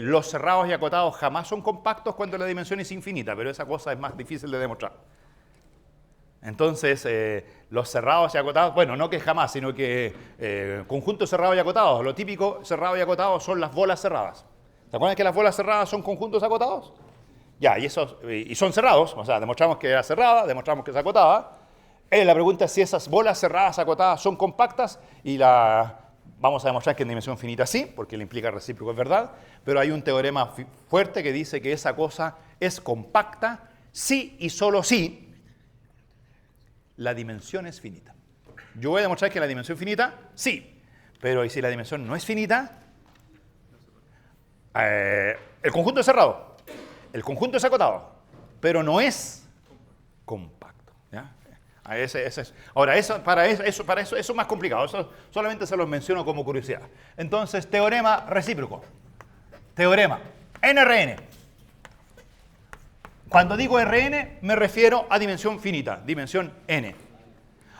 los cerrados y acotados jamás son compactos cuando la dimensión es infinita, pero esa cosa es más difícil de demostrar. Entonces, los cerrados y acotados, bueno, no que jamás, sino que conjuntos cerrados y acotados. Lo típico cerrado y acotado son las bolas cerradas. ¿Se acuerdan que las bolas cerradas son conjuntos acotados? Ya, y son cerrados, o sea, demostramos que era cerrada, demostramos que es acotada. La pregunta es si esas bolas cerradas acotadas son compactas y vamos a demostrar que en dimensión finita sí, porque le implica recíproco, es verdad, pero hay un teorema fuerte que dice que esa cosa es compacta sí y solo si la dimensión es finita. Yo voy a demostrar que la dimensión finita sí, pero ¿y si la dimensión no es finita? El conjunto es cerrado, el conjunto es acotado, pero no es compacto. ¿Ya? Ahora, eso es más complicado. Eso solamente se los menciono como curiosidad. Entonces, teorema recíproco. Teorema. NRN. Cuando digo RN, me refiero a dimensión finita, dimensión n.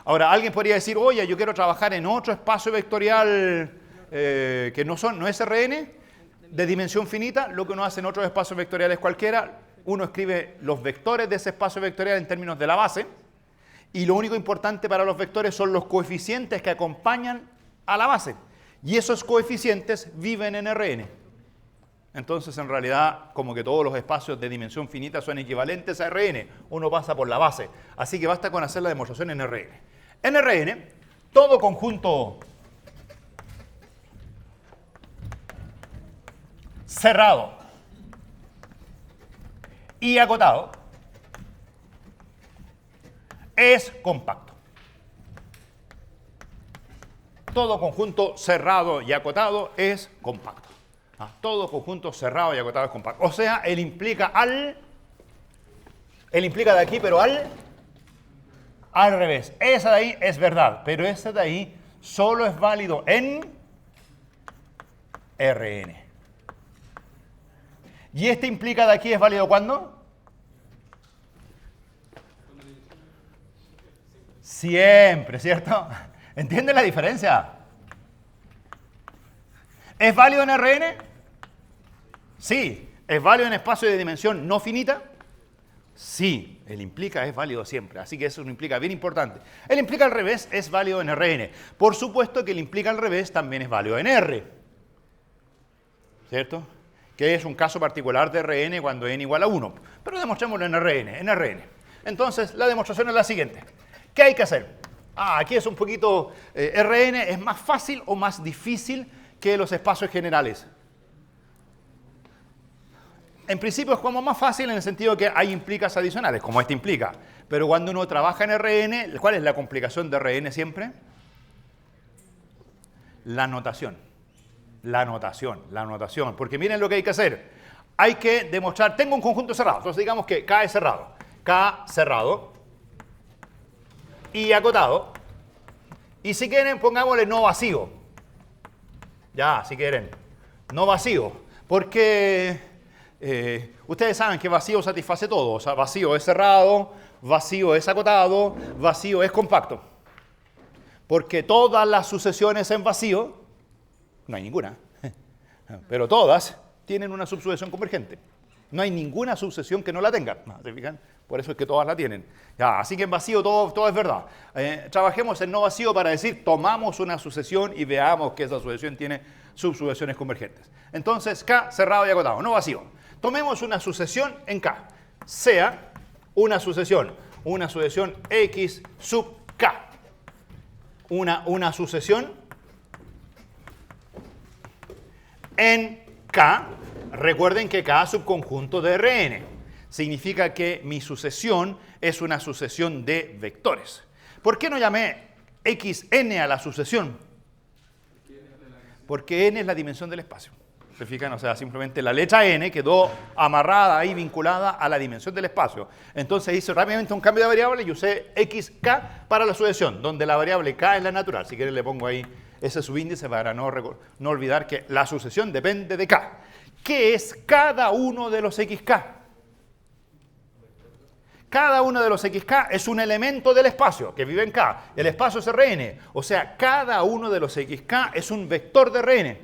Ahora, alguien podría decir, oye, yo quiero trabajar en otro espacio vectorial que no es RN, de dimensión finita. Lo que uno hace en otros espacios vectoriales cualquiera, uno escribe los vectores de ese espacio vectorial en términos de la base, y lo único importante para los vectores son los coeficientes que acompañan a la base. Y esos coeficientes viven en Rn. Entonces, en realidad, como que todos los espacios de dimensión finita son equivalentes a Rn. Uno pasa por la base. Así que basta con hacer la demostración en Rn. En Rn, todo conjunto cerrado y acotado es compacto. Todo conjunto cerrado y acotado es compacto. Todo conjunto cerrado y acotado es compacto. O sea, él implica de aquí, pero al revés. Esa de ahí es verdad, pero ese de ahí solo es válido en Rn. ¿Y este implica de aquí es válido cuándo? Siempre, ¿cierto? ¿Entienden la diferencia? ¿Es válido en Rn? Sí. ¿Es válido en espacio de dimensión no finita? Sí. El implica es válido siempre. Así que eso es un implica bien importante. El implica al revés es válido en Rn. Por supuesto que el implica al revés también es válido en R. ¿Cierto? Que es un caso particular de Rn cuando n igual a 1. Pero demostrémoslo en Rn. Entonces, la demostración es la siguiente. ¿Qué hay que hacer? Aquí es un poquito... Rn es más fácil o más difícil que los espacios generales. En principio es como más fácil en el sentido que hay implicas adicionales, como este implica. Pero cuando uno trabaja en Rn, ¿cuál es la complicación de Rn siempre? La notación. La notación. Porque miren lo que hay que hacer. Hay que demostrar, tengo un conjunto cerrado. Entonces digamos que K es cerrado. K cerrado. Y acotado. Y si quieren, pongámosle no vacío. Ya, si quieren. No vacío. Porque ustedes saben que vacío satisface todo. O sea, vacío es cerrado, vacío es acotado, vacío es compacto. Porque todas las sucesiones en vacío, no hay ninguna, pero todas tienen una subsucesión convergente. No hay ninguna subsucesión que no la tenga. ¿Se fijan? Por eso es que todas la tienen. Ya, así que en vacío todo es verdad. Trabajemos en no vacío para decir, tomamos una sucesión y veamos que esa sucesión tiene subsucesiones convergentes. Entonces, K cerrado y acotado, no vacío. Tomemos una sucesión en K. Sea una sucesión X sub K. Una sucesión en K. Recuerden que K es subconjunto de Rn. Significa que mi sucesión es una sucesión de vectores. ¿Por qué no llamé xn a la sucesión? Porque n es la dimensión del espacio. ¿Se fijan? O sea, simplemente la letra n quedó amarrada ahí, vinculada a la dimensión del espacio. Entonces hice rápidamente un cambio de variable y usé xk para la sucesión, donde la variable k es la natural. Si quieren le pongo ahí ese subíndice para no olvidar que la sucesión depende de k. ¿Qué es cada uno de los xk? Cada uno de los xk es un elemento del espacio que vive en K. El espacio es Rn. O sea, cada uno de los xk es un vector de Rn.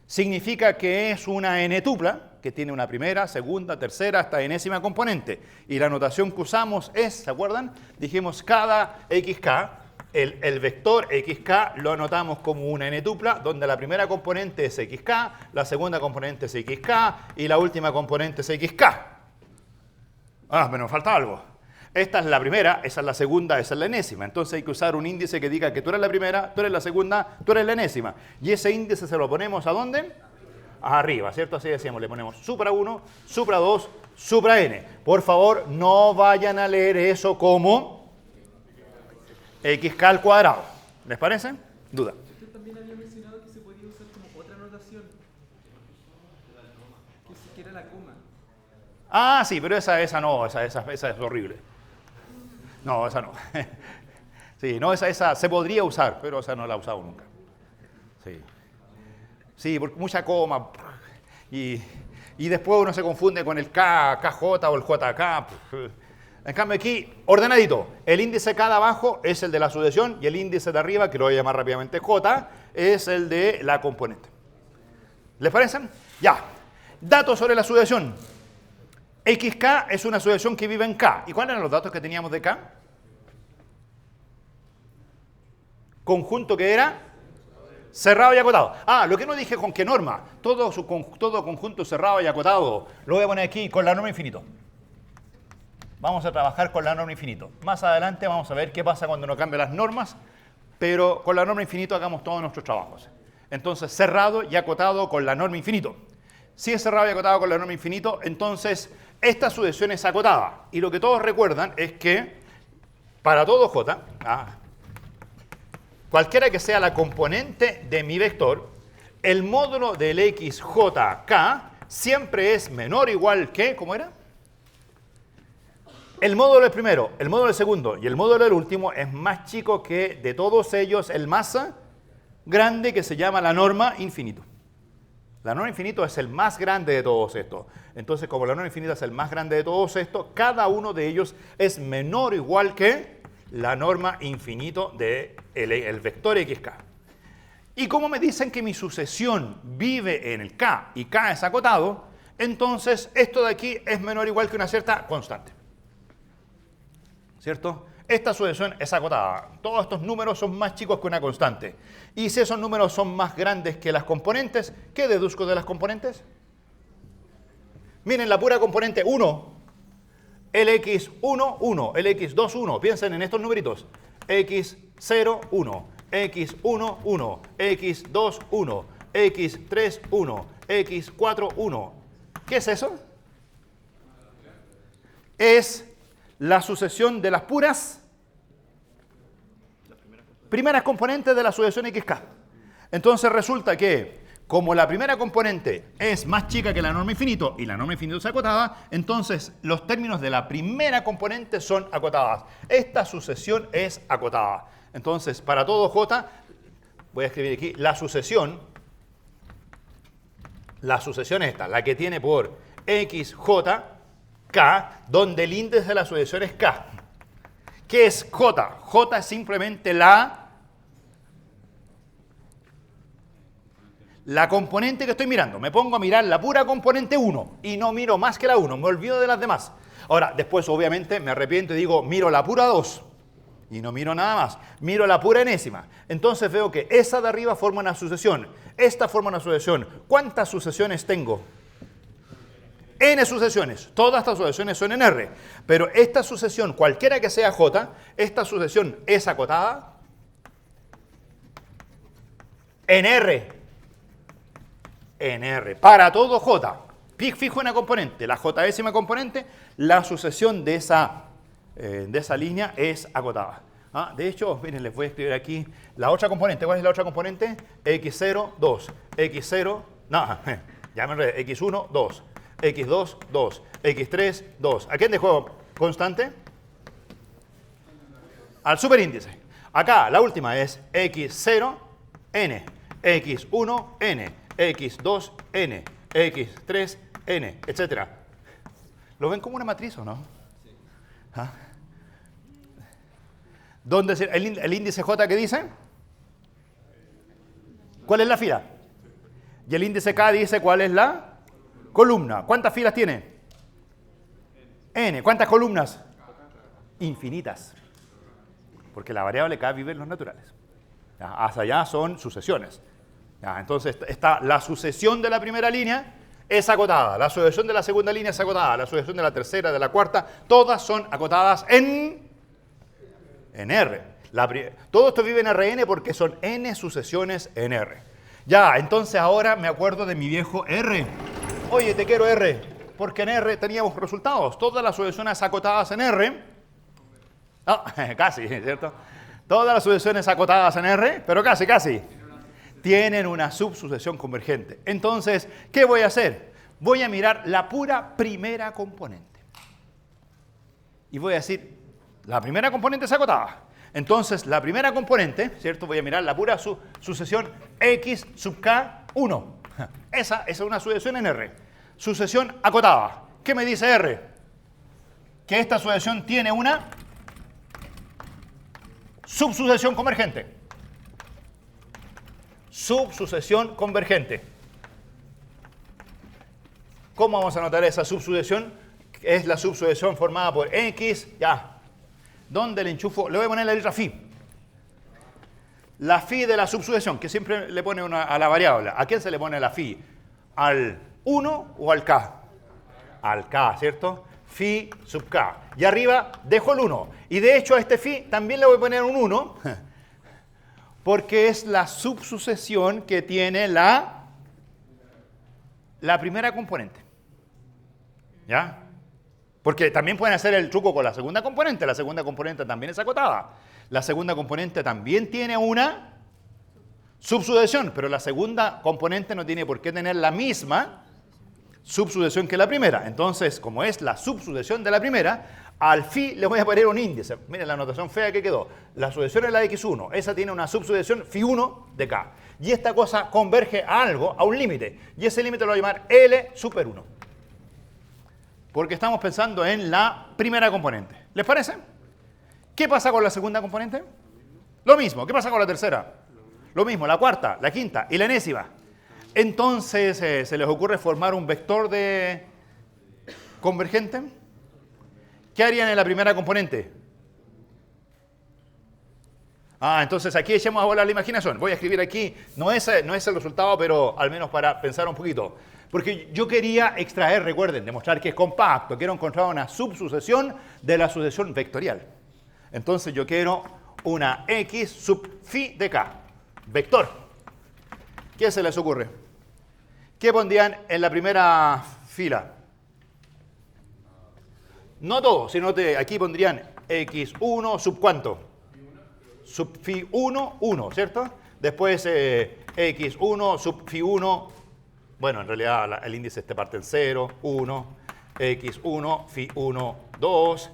Significa que es una n-tupla, que tiene una primera, segunda, tercera, hasta enésima componente. Y la notación que usamos es, ¿se acuerdan? Dijimos cada xk, el vector xk lo anotamos como una n-tupla, donde la primera componente es xk, la segunda componente es xk y la última componente es xk. Pero nos falta algo. Esta es la primera, esa es la segunda, esa es la enésima. Entonces hay que usar un índice que diga que tú eres la primera, tú eres la segunda, tú eres la enésima. Y ese índice se lo ponemos ¿a dónde? Arriba, ¿cierto? Así decíamos, le ponemos supra 1, supra 2, supra n. Por favor, no vayan a leer eso como xk al cuadrado. ¿Les parece? Duda. Usted también había mencionado que se podía usar como otra notación, que era la coma. Sí, pero esa no, esa es horrible. No, esa no. Sí, no, esa se podría usar, pero esa no la he usado nunca. Sí, porque mucha coma. Y Y después uno se confunde con el K, KJ o el JK. En cambio aquí, ordenadito. El índice K de abajo es el de la sucesión y el índice de arriba, que lo voy a llamar rápidamente J, es el de la componente. ¿Les parecen? Ya. Datos sobre la sucesión. XK es una sucesión que vive en K. ¿Y cuáles eran los datos que teníamos de K? Conjunto que era cerrado y acotado. Lo que no dije con qué norma. Todo conjunto cerrado y acotado. Lo voy a poner aquí con la norma infinito. Vamos a trabajar con la norma infinito. Más adelante vamos a ver qué pasa cuando uno cambia las normas, pero con la norma infinito hagamos todos nuestros trabajos. Entonces, cerrado y acotado con la norma infinito. Si es cerrado y acotado con la norma infinito, entonces esta sucesión es acotada. Y lo que todos recuerdan es que para todo J, cualquiera que sea la componente de mi vector, el módulo del XJK siempre es menor o igual que, ¿cómo era? El módulo del primero, el módulo del segundo y el módulo del último es más chico que de todos ellos el más grande, que se llama la norma infinito. La norma infinito es el más grande de todos estos. Entonces, como la norma infinita es el más grande de todos estos, cada uno de ellos es menor o igual que la norma infinito del vector XK. Y como me dicen que mi sucesión vive en el K y K es acotado, entonces esto de aquí es menor o igual que una cierta constante. ¿Cierto? Esta sucesión es acotada. Todos estos números son más chicos que una constante. Y si esos números son más grandes que las componentes, ¿qué deduzco de las componentes? Miren, la pura componente 1, el x1, 1, el x2, 1. Piensen en estos numeritos. x0, 1, x1, 1, x2, 1, x3, 1, x4, 1. ¿Qué es eso? Es la sucesión de las primeras componentes de la sucesión XK. Entonces resulta que, como la primera componente es más chica que la norma infinito y la norma infinito es acotada, entonces los términos de la primera componente son acotadas. Esta sucesión es acotada. Entonces, para todo J, voy a escribir aquí la sucesión esta, la que tiene por XJ, K, donde el índice de la sucesión es K. ¿Qué es J? J es simplemente la componente que estoy mirando. Me pongo a mirar la pura componente 1 y no miro más que la 1, me olvido de las demás. Ahora, después obviamente me arrepiento y digo, miro la pura 2 y no miro nada más. Miro la pura enésima. Entonces veo que esa de arriba forma una sucesión. Esta forma una sucesión. ¿Cuántas sucesiones tengo? N sucesiones. Todas estas sucesiones son en R. Pero esta sucesión, cualquiera que sea J, esta sucesión es acotada en R. En R. Para todo J. Fijo una componente, la J-ésima componente, la sucesión de esa línea es acotada. De hecho, miren, les voy a escribir aquí la otra componente. ¿Cuál es la otra componente? X0, 2. X0, no, ya me enredé. X1, 2. X2, 2, X3, 2. ¿A quién dejó constante? Al superíndice. Acá la última es X0, N, X1, N, X2, N, X3, N, etc. ¿Lo ven como una matriz o no? Sí. ¿Dónde es el índice J que dice? ¿Cuál es la fila? Y el índice K dice cuál es la columna. ¿Cuántas filas tiene? N. ¿Cuántas columnas? Infinitas. Porque la variable K vive en los naturales. Hasta allá son sucesiones. Entonces está la sucesión de la primera línea es acotada. La sucesión de la segunda línea es acotada. La sucesión de la tercera, de la cuarta, todas son acotadas en R. Todo esto vive en Rn porque son N sucesiones en R. Ya, entonces ahora me acuerdo de mi viejo R. Oye, te quiero R, porque en R teníamos resultados. Todas las sucesiones acotadas en R, casi, ¿cierto? Todas las sucesiones acotadas en R, pero casi, tienen una subsucesión convergente. Entonces, ¿qué voy a hacer? Voy a mirar la pura primera componente. Y voy a decir, la primera componente es acotada. Entonces, la primera componente, ¿cierto? Voy a mirar la pura sucesión X sub K1. Esa es una sucesión en R. sucesión acotada. ¿Qué me dice R? Que esta sucesión tiene una subsucesión convergente. Subsucesión convergente. ¿Cómo vamos a notar esa subsucesión? Es la subsucesión formada por X, ya. ¿Dónde le enchufo? Le voy a poner la letra phi. La phi de la subsucesión, que siempre le pone una a la variable. ¿A quién se le pone la phi? ¿Al 1 o al k? Al k, ¿cierto? Phi sub k. Y arriba dejo el 1. Y de hecho a este phi también le voy a poner un 1, porque es la subsucesión que tiene la primera componente. ¿Ya? Porque también pueden hacer el truco con la segunda componente. La segunda componente también es acotada. La segunda componente también tiene una subsucesión, pero la segunda componente no tiene por qué tener la misma subsucesión que la primera. Entonces, como es la subsucesión de la primera, al phi le voy a poner un índice. Miren la anotación fea que quedó. La sucesión es la de x1. Esa tiene una subsucesión phi1 de k. Y esta cosa converge a algo, a un límite. Y ese límite lo voy a llamar L super 1. Porque estamos pensando en la primera componente. ¿Les parece? ¿Qué pasa con la segunda componente? Lo mismo. ¿Qué pasa con la tercera? Lo mismo. La cuarta, la quinta y la enésima. Entonces, ¿se les ocurre formar un vector de convergente? ¿Qué harían en la primera componente? Entonces aquí echemos a volar la imaginación. Voy a escribir aquí, no es el resultado, pero al menos para pensar un poquito. Porque yo quería extraer, recuerden, demostrar que es compacto. Quiero encontrar una subsucesión de la sucesión vectorial. Entonces yo quiero una X sub phi de k. Vector. ¿Qué se les ocurre? ¿Qué pondrían en la primera fila? No todo, sino que aquí pondrían X1 sub ¿cuánto? Sub phi 1, 1, ¿cierto? Después X1 sub phi 1, bueno, en realidad el índice parte en 0, 1, X1, phi 1, 2.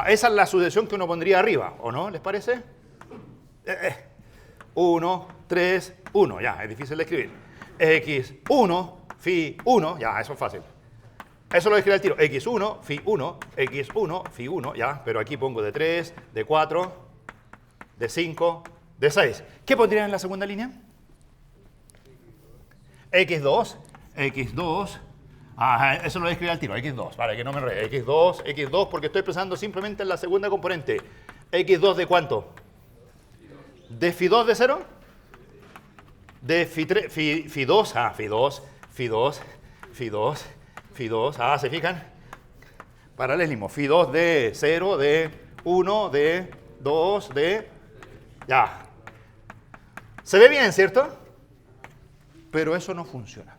Esa es la sucesión que uno pondría arriba, ¿o no? ¿Les parece? 1, 3, 1, ya, es difícil de escribir. X1, phi 1, ya, eso es fácil. Eso lo escribo al tiro. X1, phi 1, X1, phi 1, ya, pero aquí pongo de 3, de 4, de 5, de 6. ¿Qué pondrían en la segunda línea? X2, X2, eso lo voy a escribir al tiro, X2, para que no me enrede. X2, porque estoy pensando simplemente en la segunda componente. ¿X2 de cuánto? ¿De phi 2 de 0? ¿De phi 3? Phi 2, phi 2, ¿se fijan? Paralelismo, phi 2 de 0, de 1, de 2, de... Ya. ¿Se ve bien, cierto? Pero eso no funciona.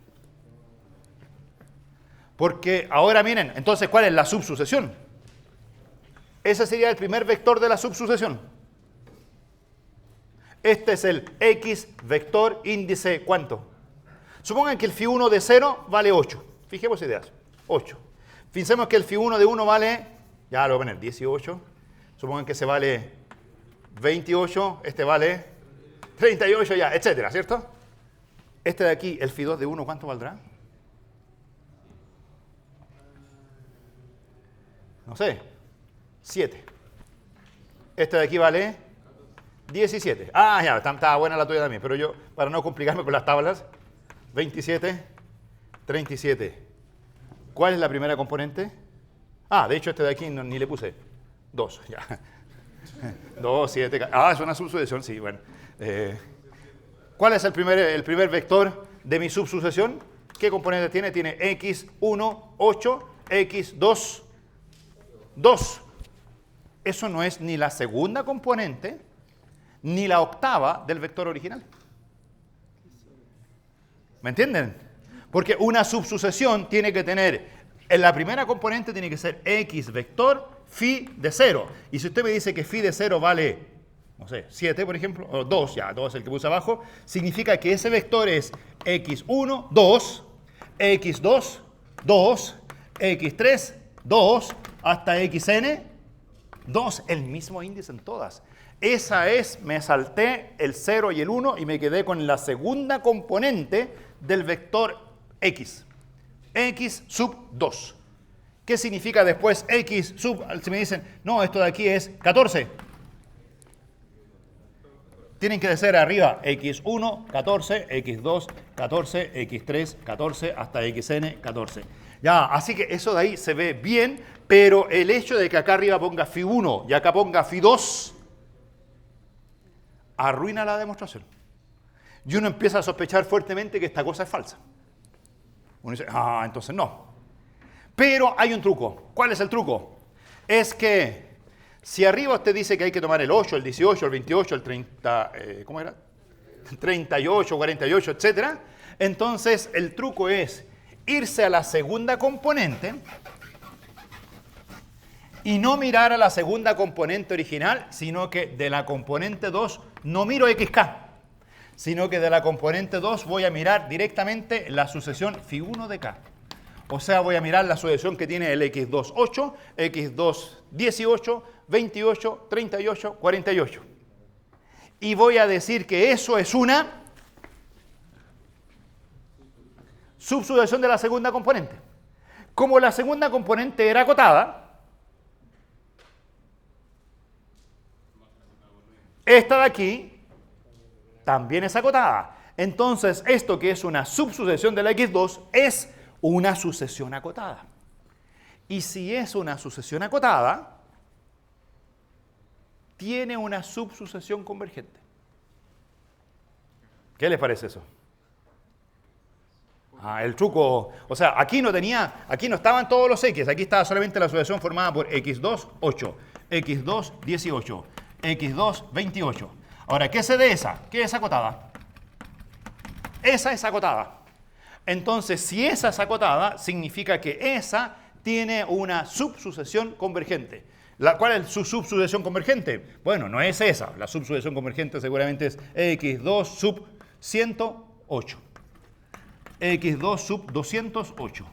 Porque ahora miren, entonces, ¿cuál es la subsucesión? Ese sería el primer vector de la subsucesión. Este es el X vector índice, ¿cuánto? Supongan que el phi 1 de 0 vale 8. Fijemos ideas. 8. Pensemos que el phi 1 de 1 vale, ya lo voy a poner, 18. Supongan que se vale 28, este vale 38, ya, etcétera, ¿cierto? Este de aquí, el phi 2 de 1, ¿cuánto valdrá? No sé, 7. Este de aquí vale 17. Ya, estaba buena la tuya también, pero yo, para no complicarme con las tablas, 27, 37. ¿Cuál es la primera componente? De hecho este de aquí ni le puse. 2, ya. 2, 7, es una subsucesión, sí, bueno. ¿Cuál es el primer vector de mi subsucesión? ¿Qué componente tiene? Tiene X1, 8, X2, 2. Eso no es ni la segunda componente, ni la octava del vector original. ¿Me entienden? Porque una subsucesión tiene que tener, en la primera componente tiene que ser X vector phi de 0. Y si usted me dice que phi de 0 vale, no sé, 7, por ejemplo, o 2, ya, 2 es el que puse abajo, significa que ese vector es X1, 2, X2, 2, X3, 2, hasta XN, 2, el mismo índice en todas. Esa es, me salté el 0 y el 1 y me quedé con la segunda componente del vector X. X sub 2. ¿Qué significa después X sub? Si me dicen, no, esto de aquí es 14. Tienen que decir arriba X1, 14, X2, 14, X3, 14, hasta XN, 14. Ya, así que eso de ahí se ve bien, pero el hecho de que acá arriba ponga Φ1 y acá ponga Φ2 arruina la demostración. Y uno empieza a sospechar fuertemente que esta cosa es falsa. Uno dice, entonces no. Pero hay un truco. ¿Cuál es el truco? Es que si arriba usted dice que hay que tomar el 8, el 18, el 28, el 30, ¿cómo era? 38, 48, etc. Entonces el truco es irse a la segunda componente y no mirar a la segunda componente original, sino que de la componente 2 no miro XK, sino que de la componente 2 voy a mirar directamente la sucesión Φ1 de K. O sea, voy a mirar la sucesión que tiene el X2, 8, X2, 18, 28, 38, 48. Y voy a decir que eso es una subsucesión de la segunda componente. Como la segunda componente era acotada, esta de aquí también es acotada. Entonces, esto que es una subsucesión de la X2 es una sucesión acotada. Y si es una sucesión acotada, tiene una subsucesión convergente. ¿Qué les parece eso? El truco, o sea, aquí no estaban todos los X, aquí estaba solamente la sucesión formada por X2, 8, X2, 18, X2, 28. Ahora, ¿qué sé de esa? ¿Qué es acotada? Esa es acotada. Entonces, si esa es acotada, significa que esa tiene una subsucesión convergente. ¿Cuál es su subsucesión convergente? Bueno, no es esa. La subsucesión convergente seguramente es X2 sub 108. X2 sub 208.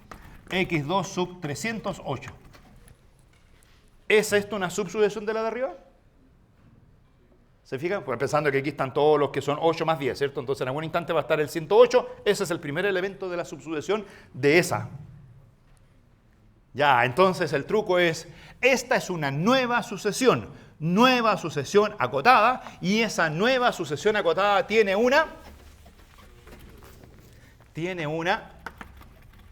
X2 sub 308. ¿Es esto una subsucesión de la de arriba? ¿Se fijan? Pues pensando que aquí están todos los que son 8 más 10, ¿cierto? Entonces en algún instante va a estar el 108. Ese es el primer elemento de la subsucesión de esa. Ya, entonces el truco es, esta es una nueva sucesión acotada, y esa nueva sucesión acotada tiene una,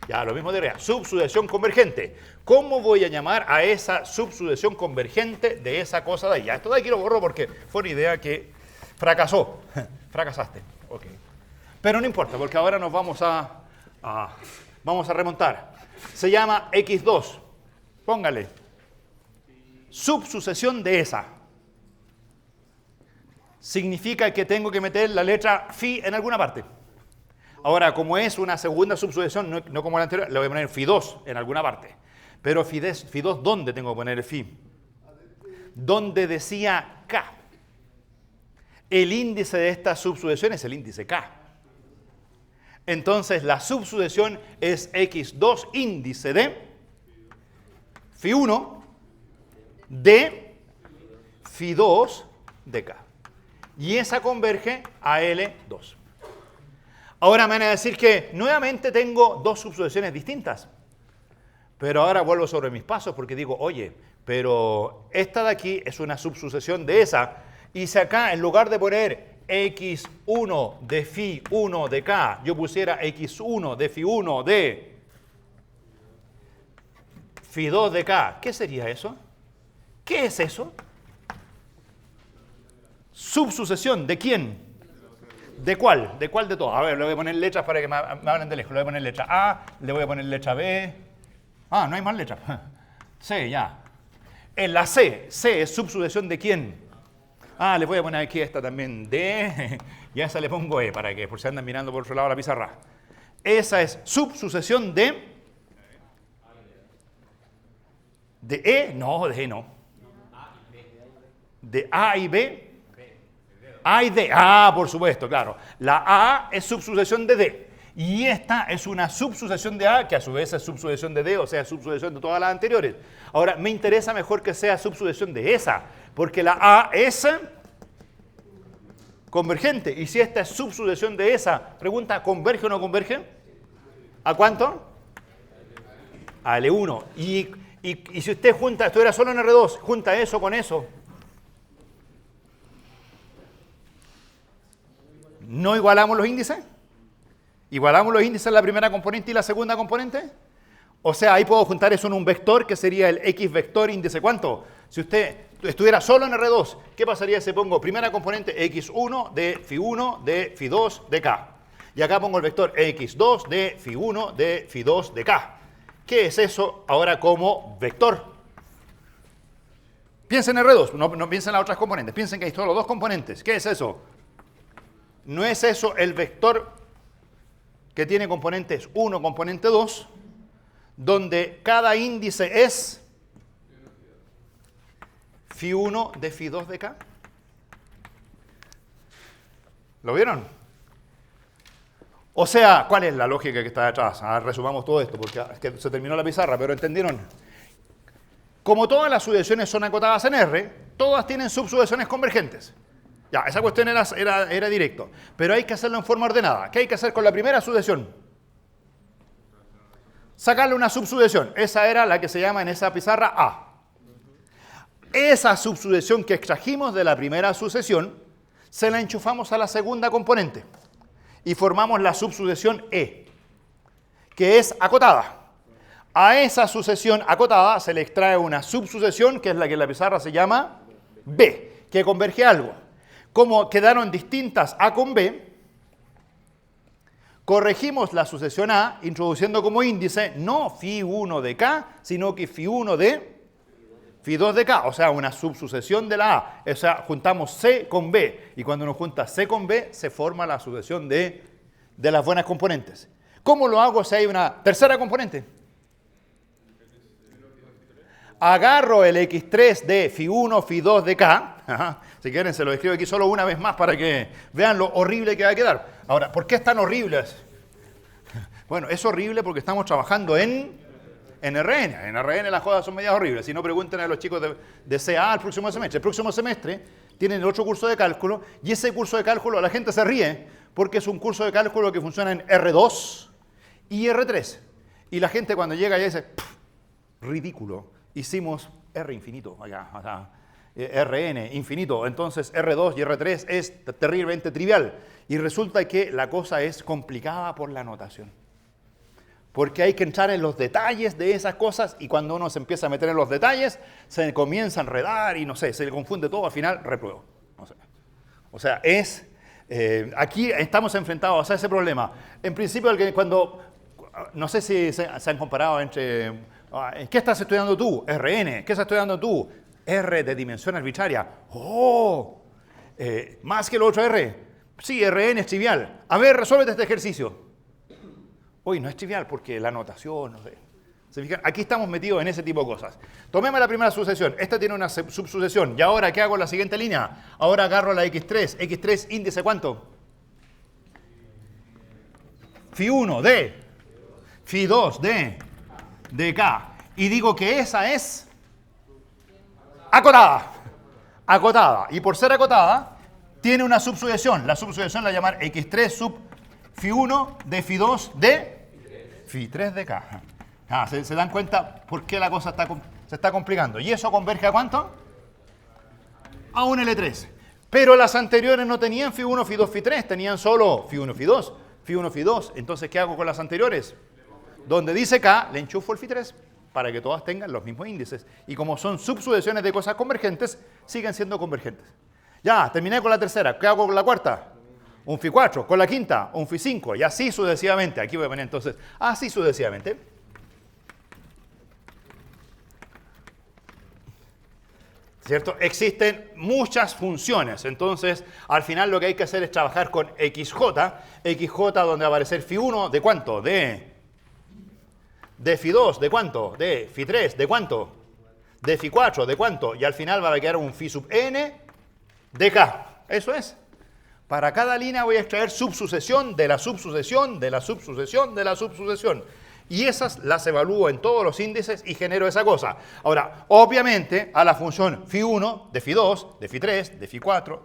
ya lo mismo de arriba, subsucesión convergente. ¿Cómo voy a llamar a esa subsucesión convergente de esa cosa de ahí? Ya, esto de aquí lo borro porque fue una idea que fracasó. Fracasaste. Okay. Pero no importa, porque ahora nos vamos a remontar. Se llama X2. Póngale. Subsucesión de esa. Significa que tengo que meter la letra Φ en alguna parte. Ahora, como es una segunda subsucesión, no como la anterior, le voy a poner Φ2 en alguna parte. Pero Φ2, ¿dónde tengo que poner el Φ? Donde decía K. El índice de esta subsucesión es el índice K. Entonces, la subsucesión es X2 índice de Φ1 de Φ2 de K. Y esa converge a L2. Ahora me van a decir que nuevamente tengo dos subsucesiones distintas. Pero ahora vuelvo sobre mis pasos porque digo, oye, pero esta de aquí es una subsucesión de esa. Y si acá en lugar de poner X1 de Φ1 de K, yo pusiera X1 de Φ1 de Φ2 de K, ¿qué sería eso? ¿Qué es eso? Subsucesión, ¿de quién? ¿De cuál? ¿De cuál de todos? A ver, le voy a poner letras para que me hablen de lejos. Le voy a poner letra A, le voy a poner letra B. No hay más letras. C, ya. En la C es subsucesión de quién. Le voy a poner aquí esta también D. Y a esa le pongo E para que por si andan mirando por otro lado la pizarra. Esa es subsucesión de E, no, de E no. De A y B. A y D. Por supuesto, claro. La A es subsucesión de D. Y esta es una subsucesión de A, que a su vez es subsucesión de D, o sea, subsucesión de todas las anteriores. Ahora, me interesa mejor que sea subsucesión de esa, porque la A es convergente. Y si esta es subsucesión de esa, pregunta, ¿converge o no converge? ¿A cuánto? a L1. Y si usted junta, estuviera solo en R2, junta eso con eso, ¿no igualamos los índices? ¿Igualamos los índices en la primera componente y la segunda componente? O sea, ahí puedo juntar eso en un vector que sería el X vector índice ¿cuánto? Si usted estuviera solo en R2, ¿qué pasaría si pongo primera componente X1 de Φ1 de Φ2 de K? Y acá pongo el vector X2 de Φ1 de Φ2 de K. ¿Qué es eso ahora como vector? Piensen en R2, no piensen en las otras componentes, piensen que hay solo dos componentes. ¿Qué es eso? ¿No es eso el vector que tiene componentes 1, componente 2, donde cada índice es Φ1 de Φ2 de K? ¿Lo vieron? O sea, ¿cuál es la lógica que está detrás? Resumamos todo esto, porque es que se terminó la pizarra, pero ¿entendieron? Como todas las sucesiones son acotadas en R, todas tienen subsucesiones convergentes. Ya, esa cuestión era directo. Pero hay que hacerlo en forma ordenada. ¿Qué hay que hacer con la primera sucesión? Sacarle una subsucesión. Esa era la que se llama en esa pizarra A. Esa subsucesión que extrajimos de la primera sucesión, se la enchufamos a la segunda componente. Y formamos la subsucesión E, que es acotada. A esa sucesión acotada se le extrae una subsucesión, que es la que en la pizarra se llama B, que converge a algo. Como quedaron distintas A con B, corregimos la sucesión A introduciendo como índice no Φ1 de K, sino que Φ1 de Φ2 de K, o sea, una subsucesión de la A. O sea, juntamos C con B, y cuando uno junta C con B, se forma la sucesión de las buenas componentes. ¿Cómo lo hago si hay una tercera componente? Agarro el X3 de Φ1, Φ2 de K, si quieren se lo escribo aquí solo una vez más para que vean lo horrible que va a quedar. Ahora, ¿por qué es tan horrible? Bueno, es horrible porque estamos trabajando en RN. En RN las cosas son medias horribles. Si no, pregunten a los chicos de CA el próximo semestre. El próximo semestre tienen el otro curso de cálculo, y ese curso de cálculo la gente se ríe porque es un curso de cálculo que funciona en R2 y R3. Y la gente cuando llega ya dice, ridículo, hicimos R infinito allá, o sea, Rn infinito, entonces R2 y R3 es terriblemente trivial. Y resulta que la cosa es complicada por la notación. Porque hay que entrar en los detalles de esas cosas, y cuando uno se empieza a meter en los detalles, se comienza a enredar y no sé, se le confunde todo, al final repruebo. No sé. O sea, aquí estamos enfrentados a ese problema. En principio, no sé si se han comparado entre, ¿qué estás estudiando tú? RN. ¿Qué estás estudiando tú? R de dimensión arbitraria. ¡Oh! Más que el otro R. Sí, RN es trivial. A ver, resuélvete este ejercicio. Uy, no es trivial porque la notación, no sé. ¿Se fijan? Aquí estamos metidos en ese tipo de cosas. Tomemos la primera sucesión. Esta tiene una subsucesión. ¿Y ahora qué hago en la siguiente línea? Ahora agarro la X3. ¿X3 índice cuánto? Φ1 de Φ2 de K. Y digo que esa es acotada. Acotada. Y por ser acotada, tiene una subsucesión. La subsucesión la llamar X3 sub Φ1 de Φ2 de Φ3 de K. ¿Se dan cuenta por qué la cosa se está complicando? ¿Y eso converge a cuánto? A un L3. Pero las anteriores no tenían Φ1, Φ2, Φ3, tenían solo Φ1, Φ2, Φ1, Φ2. Entonces, ¿qué hago con las anteriores? Donde dice K, le enchufo el Φ3 para que todas tengan los mismos índices. Y como son subsucesiones de cosas convergentes, siguen siendo convergentes. Ya, terminé con la tercera. ¿Qué hago con la cuarta? Un Φ4, con la quinta, un Φ5, y así sucesivamente. Aquí voy a poner entonces, así sucesivamente. ¿Cierto? Existen muchas funciones, entonces al final lo que hay que hacer es trabajar con XJ, donde va a aparecer Φ1, ¿de cuánto? De Φ2, ¿de cuánto? De Φ3, ¿de cuánto? De Φ4, ¿de cuánto? Y al final va a quedar un Φ sub n de K. Eso es. Para cada línea voy a extraer subsucesión de la subsucesión de la subsucesión de la subsucesión. Y esas las evalúo en todos los índices y genero esa cosa. Ahora, obviamente, a la función Φ1, de Φ2, de Φ3, de Φ4.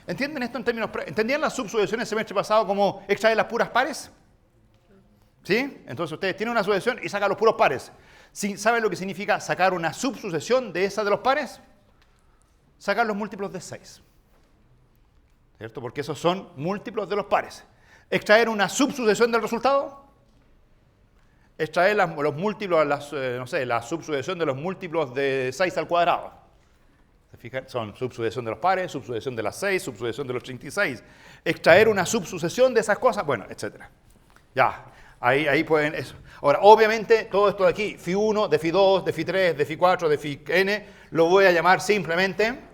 ¿Entienden esto en términos? ¿Entendían las subsucesiones el semestre pasado como extraer las puras pares? ¿Sí? Entonces ustedes tienen una sucesión y sacan los puros pares. ¿Saben lo que significa sacar una subsucesión de esa de los pares? Sacar los múltiplos de 6. ¿Cierto? Porque esos son múltiplos de los pares. Extraer una subsucesión del resultado. Extraer los múltiplos, la subsucesión de los múltiplos de 6 al cuadrado. ¿Se fijan? Son subsucesión de los pares, subsucesión de las 6, subsucesión de los 36. Extraer una subsucesión de esas cosas, bueno, etcétera. Ya, ahí pueden eso. Ahora, obviamente, todo esto de aquí, Φ1, de Φ2, de Φ3, de Φ4, de Φn, lo voy a llamar simplemente,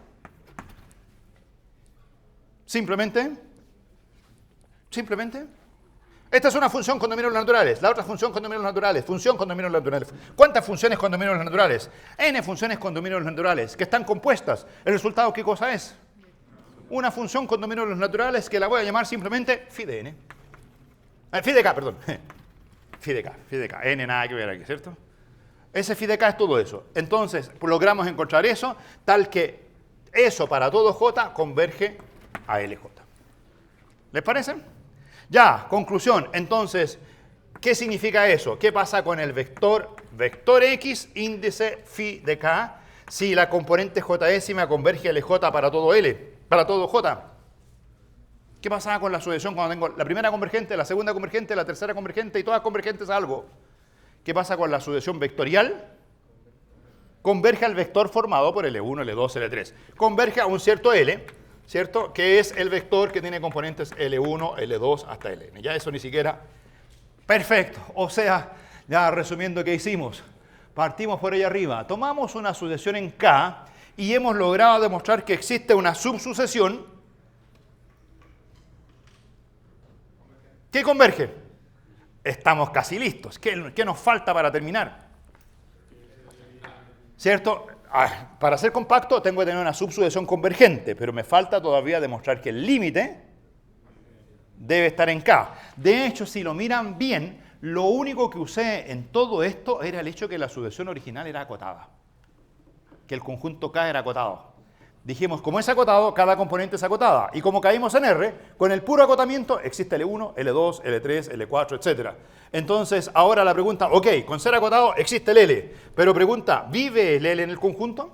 esta es una función con dominios naturales, la otra función con dominios naturales, función con dominios naturales. ¿Cuántas funciones con dominios naturales? N funciones con dominios naturales, que están compuestas. ¿El resultado qué cosa es? Una función con dominios naturales que la voy a llamar simplemente Φ de N. Φ de K, perdón. Φ de K. N nada que ver aquí, ¿cierto? Ese Φ de K es todo eso. Entonces, logramos encontrar eso, tal que eso para todo J converge a LJ. ¿Les parece? Ya, conclusión. Entonces, ¿qué significa eso? ¿Qué pasa con el vector X índice Φ de K si la componente J-ésima converge a LJ para todo L, para todo J? ¿Qué pasaba con la sucesión cuando tengo la primera convergente, la segunda convergente, la tercera convergente y todas convergentes a algo? ¿Qué pasa con la sucesión vectorial? Converge al vector formado por L1, L2, L3. Converge a un cierto L, ¿cierto? Que es el vector que tiene componentes L1, L2 hasta Ln. Ya eso ni siquiera... Perfecto. O sea, ya resumiendo qué hicimos. Partimos por ahí arriba. Tomamos una sucesión en K y hemos logrado demostrar que existe una subsucesión ¿qué converge? Estamos casi listos. ¿Qué nos falta para terminar? ¿Cierto? Para ser compacto tengo que tener una subsucesión convergente, pero me falta todavía demostrar que el límite debe estar en K. De hecho, si lo miran bien, lo único que usé en todo esto era el hecho que la sucesión original era acotada. Que el conjunto K era acotado. Dijimos, como es acotado, cada componente es acotada. Y como caímos en R, con el puro acotamiento existe L1, L2, L3, L4, etc. Entonces, ahora la pregunta, ok, con ser acotado existe el L. Pero pregunta, ¿vive el L en el conjunto?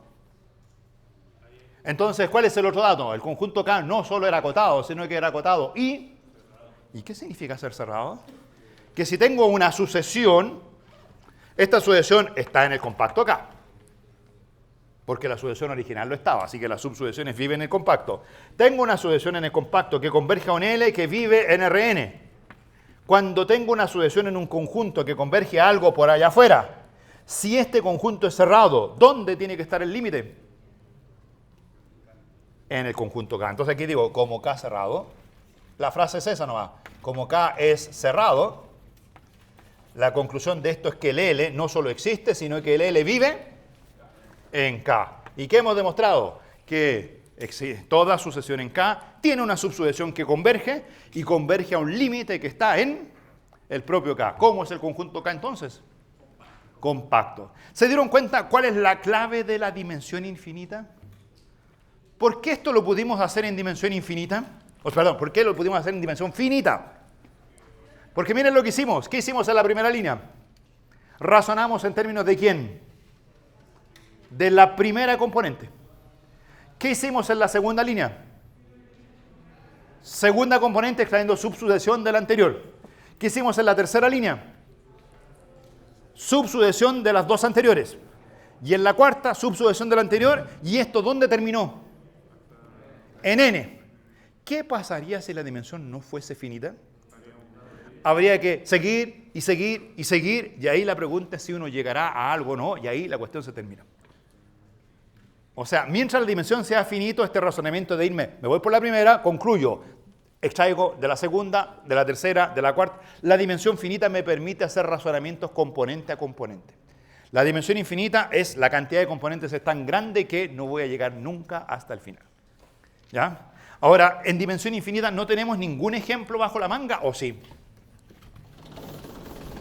Entonces, ¿cuál es el otro dato? El conjunto K no solo era acotado, sino que era acotado. ¿Y qué significa ser cerrado? Que si tengo una sucesión, esta sucesión está en el compacto K. Porque la sucesión original lo estaba, así que las subsucesiones viven en el compacto. Tengo una sucesión en el compacto que converge a un L que vive en Rn. Cuando tengo una sucesión en un conjunto que converge a algo por allá afuera, si este conjunto es cerrado, ¿dónde tiene que estar el límite? En el conjunto K. Entonces aquí digo, como K cerrado, la frase es esa nomás. Como K es cerrado, la conclusión de esto es que el L no solo existe, sino que el L vive en K. ¿Y qué hemos demostrado? Que toda sucesión en K tiene una subsucesión que converge y converge a un límite que está en el propio K. ¿Cómo es el conjunto K entonces? Compacto. ¿Se dieron cuenta cuál es la clave de la dimensión infinita? ¿Por qué esto lo pudimos hacer en dimensión infinita? ¿Por qué lo pudimos hacer en dimensión finita? Porque miren lo que hicimos. ¿Qué hicimos en la primera línea? Razonamos en términos de ¿quién? De la primera componente. ¿Qué hicimos en la segunda línea? Segunda componente extrayendo subsucesión de la anterior. ¿Qué hicimos en la tercera línea? Subsucesión de las dos anteriores. Y en la cuarta, subsucesión de la anterior. ¿Y esto dónde terminó? En N. ¿Qué pasaría si la dimensión no fuese finita? Habría que seguir y seguir y seguir. Y ahí la pregunta es si uno llegará a algo o no. Y ahí la cuestión se termina. O sea, mientras la dimensión sea finito, este razonamiento de irme, me voy por la primera, concluyo, extraigo de la segunda, de la tercera, de la cuarta. La dimensión finita me permite hacer razonamientos componente a componente. La dimensión infinita es la cantidad de componentes es tan grande que no voy a llegar nunca hasta el final. ¿Ya? Ahora, en dimensión infinita no tenemos ningún ejemplo bajo la manga, ¿o sí?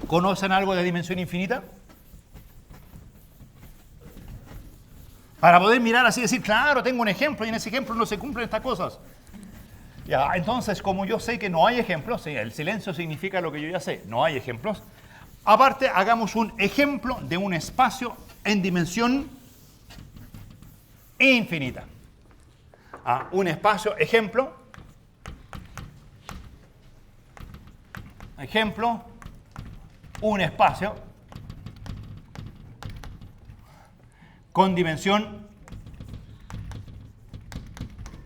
¿Conocen algo de dimensión infinita? Para poder mirar así y decir, claro, tengo un ejemplo y en ese ejemplo no se cumplen estas cosas. Ya, entonces, como yo sé que no hay ejemplos, sí, el silencio significa lo que yo ya sé, no hay ejemplos. Aparte, hagamos un ejemplo de un espacio en dimensión infinita. Un espacio, ejemplo, un espacio con dimensión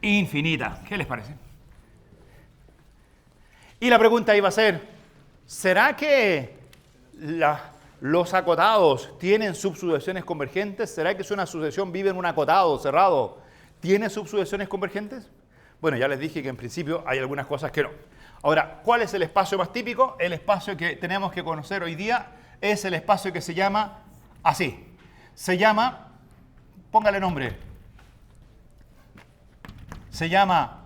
infinita. ¿Qué les parece? Y la pregunta iba a ser, ¿será que los acotados tienen subsucesiones convergentes? ¿Será que si una sucesión vive en un acotado cerrado, tiene subsucesiones convergentes? Bueno, ya les dije que en principio hay algunas cosas que no. Ahora, ¿cuál es el espacio más típico? El espacio que tenemos que conocer hoy día es el espacio que se llama así. Se llama, póngale nombre, se llama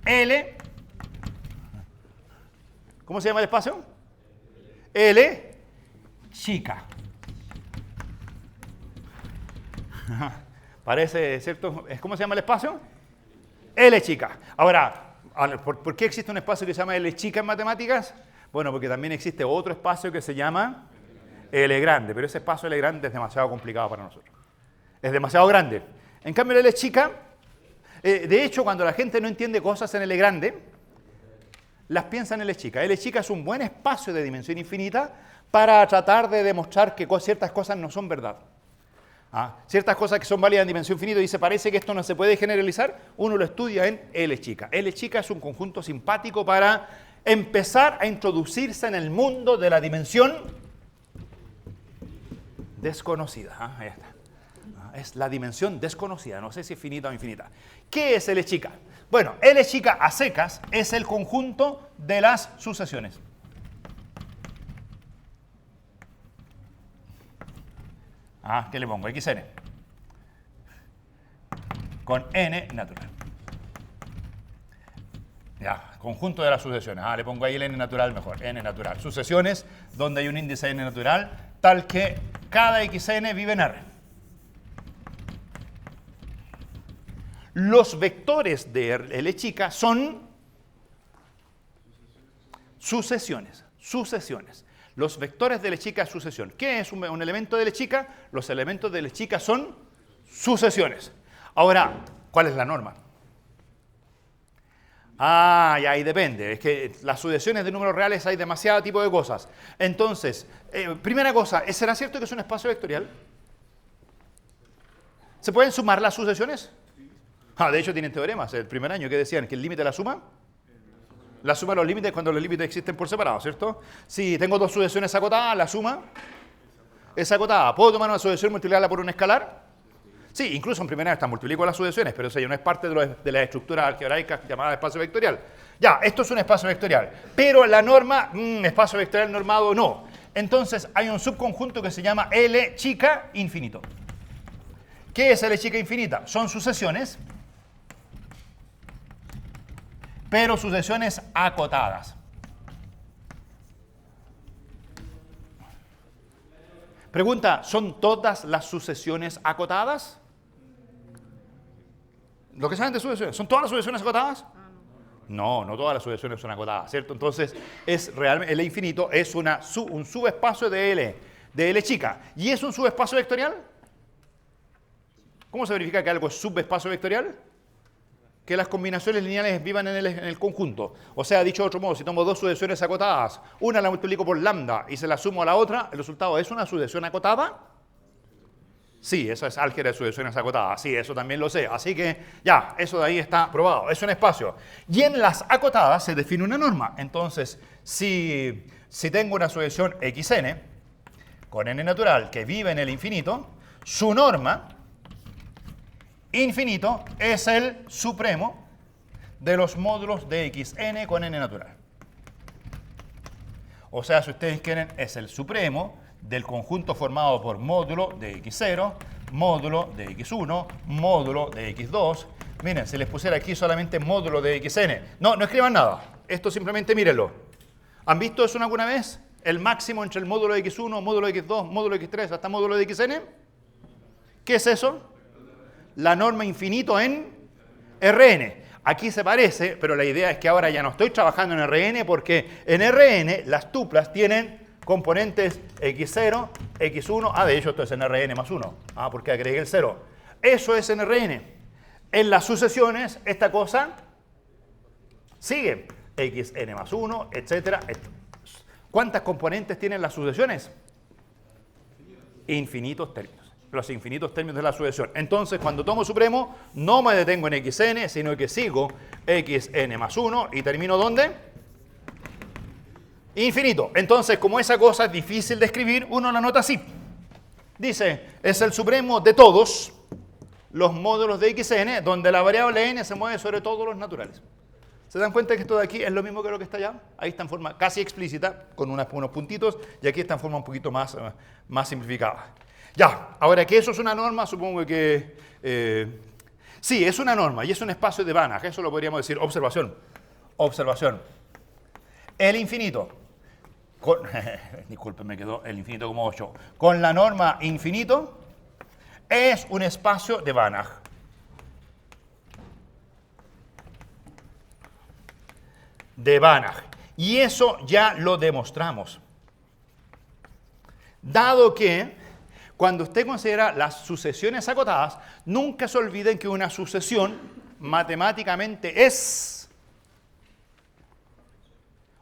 L. ¿Cómo se llama el espacio? L chica. Parece, ¿cierto? ¿Cómo se llama el espacio? L chica. Ahora, ¿por qué existe un espacio que se llama L chica en matemáticas? Bueno, porque también existe otro espacio que se llama L grande, pero ese espacio L grande es demasiado complicado para nosotros. Es demasiado grande. En cambio, el L chica, de hecho, cuando la gente no entiende cosas en L grande, las piensa en L chica. L chica es un buen espacio de dimensión infinita para tratar de demostrar que ciertas cosas no son verdad. Ciertas cosas que son válidas en dimensión infinita, dice, parece que esto no se puede generalizar, uno lo estudia en L chica. L chica es un conjunto simpático para empezar a introducirse en el mundo de la dimensión desconocida. Ahí está. Es la dimensión desconocida, no sé si es finita o infinita. ¿Qué es L chica? Bueno, L chica a secas es el conjunto de las sucesiones. ¿Qué le pongo? XN. Con N natural. Ya, conjunto de las sucesiones. Le pongo ahí el N natural mejor. N natural. Sucesiones donde hay un índice N natural, tal que cada XN vive en R. Los vectores de L chica son sucesiones. Los vectores de L chica es sucesión. ¿Qué es un elemento de L chica? Los elementos de L chica son sucesiones. Ahora, ¿cuál es la norma? Y ahí depende. Es que las sucesiones de números reales hay demasiado tipo de cosas. Entonces, primera cosa, ¿será cierto que es un espacio vectorial? ¿Se pueden sumar las sucesiones? De hecho, tienen teoremas el primer año que decían que el límite de la suma de los límites cuando los límites existen por separado, ¿cierto? Si tengo dos sucesiones acotadas, la suma es acotada. ¿Puedo tomar una sucesión y multiplicarla por un escalar? Sí, incluso en primera instancia multiplico las sucesiones, pero eso ya no es parte de las estructuras algebraicas llamadas espacio vectorial. Ya, esto es un espacio vectorial, pero la norma, espacio vectorial normado no. Entonces hay un subconjunto que se llama L chica infinito. ¿Qué es L chica infinita? Son sucesiones, pero sucesiones acotadas. Pregunta, ¿son todas las sucesiones acotadas? Lo que saben de sucesiones, ¿son todas las sucesiones acotadas? No, no todas las sucesiones son acotadas, ¿cierto? Entonces, L infinito es un subespacio de L chica. ¿Y es un subespacio vectorial? ¿Cómo se verifica que algo es subespacio vectorial? Que las combinaciones lineales vivan en el conjunto. O sea, dicho de otro modo, si tomo dos sucesiones acotadas, una la multiplico por lambda y se la sumo a la otra, ¿el resultado es una sucesión acotada? Sí, eso es álgebra de sucesiones acotadas. Sí, eso también lo sé. Así que ya, eso de ahí está probado. Es un espacio. Y en las acotadas se define una norma. Entonces, si tengo una sucesión XN con N natural que vive en el infinito, su norma infinito es el supremo de los módulos de xn con n natural. O sea, si ustedes quieren, es el supremo del conjunto formado por módulo de x0, módulo de x1, módulo de x2. Miren, si les pusiera aquí solamente módulo de xn. No escriban nada. Esto simplemente mírenlo. ¿Han visto eso alguna vez? El máximo entre el módulo de x1, módulo de x2, módulo de x3 hasta módulo de xn. ¿Qué es eso? La norma infinito en Rn. Aquí se parece, pero la idea es que ahora ya no estoy trabajando en Rn porque en Rn las tuplas tienen componentes x0, x1. De hecho esto es en Rn más 1. Porque agregué el 0. Eso es en Rn. En las sucesiones esta cosa sigue. xn más 1, etc. ¿Cuántas componentes tienen las sucesiones? Infinitos términos. Los infinitos términos de la sucesión. Entonces, cuando tomo supremo, no me detengo en xn, sino que sigo xn más 1 y termino ¿dónde? Infinito. Entonces, como esa cosa es difícil de escribir, uno la nota así. Dice, es el supremo de todos los módulos de xn, donde la variable n se mueve sobre todos los naturales. ¿Se dan cuenta que esto de aquí es lo mismo que lo que está allá? Ahí está en forma casi explícita, con unos puntitos, y aquí está en forma un poquito más simplificada. Ya, ahora que eso es una norma, supongo que... sí, es una norma y es un espacio de Banach, eso lo podríamos decir. Observación. Observación. El infinito. Disculpen, me quedó el infinito como 8. Con la norma infinito es un espacio de Banach. De Banach. Y eso ya lo demostramos. Dado que cuando usted considera las sucesiones acotadas, nunca se olviden que una sucesión matemáticamente es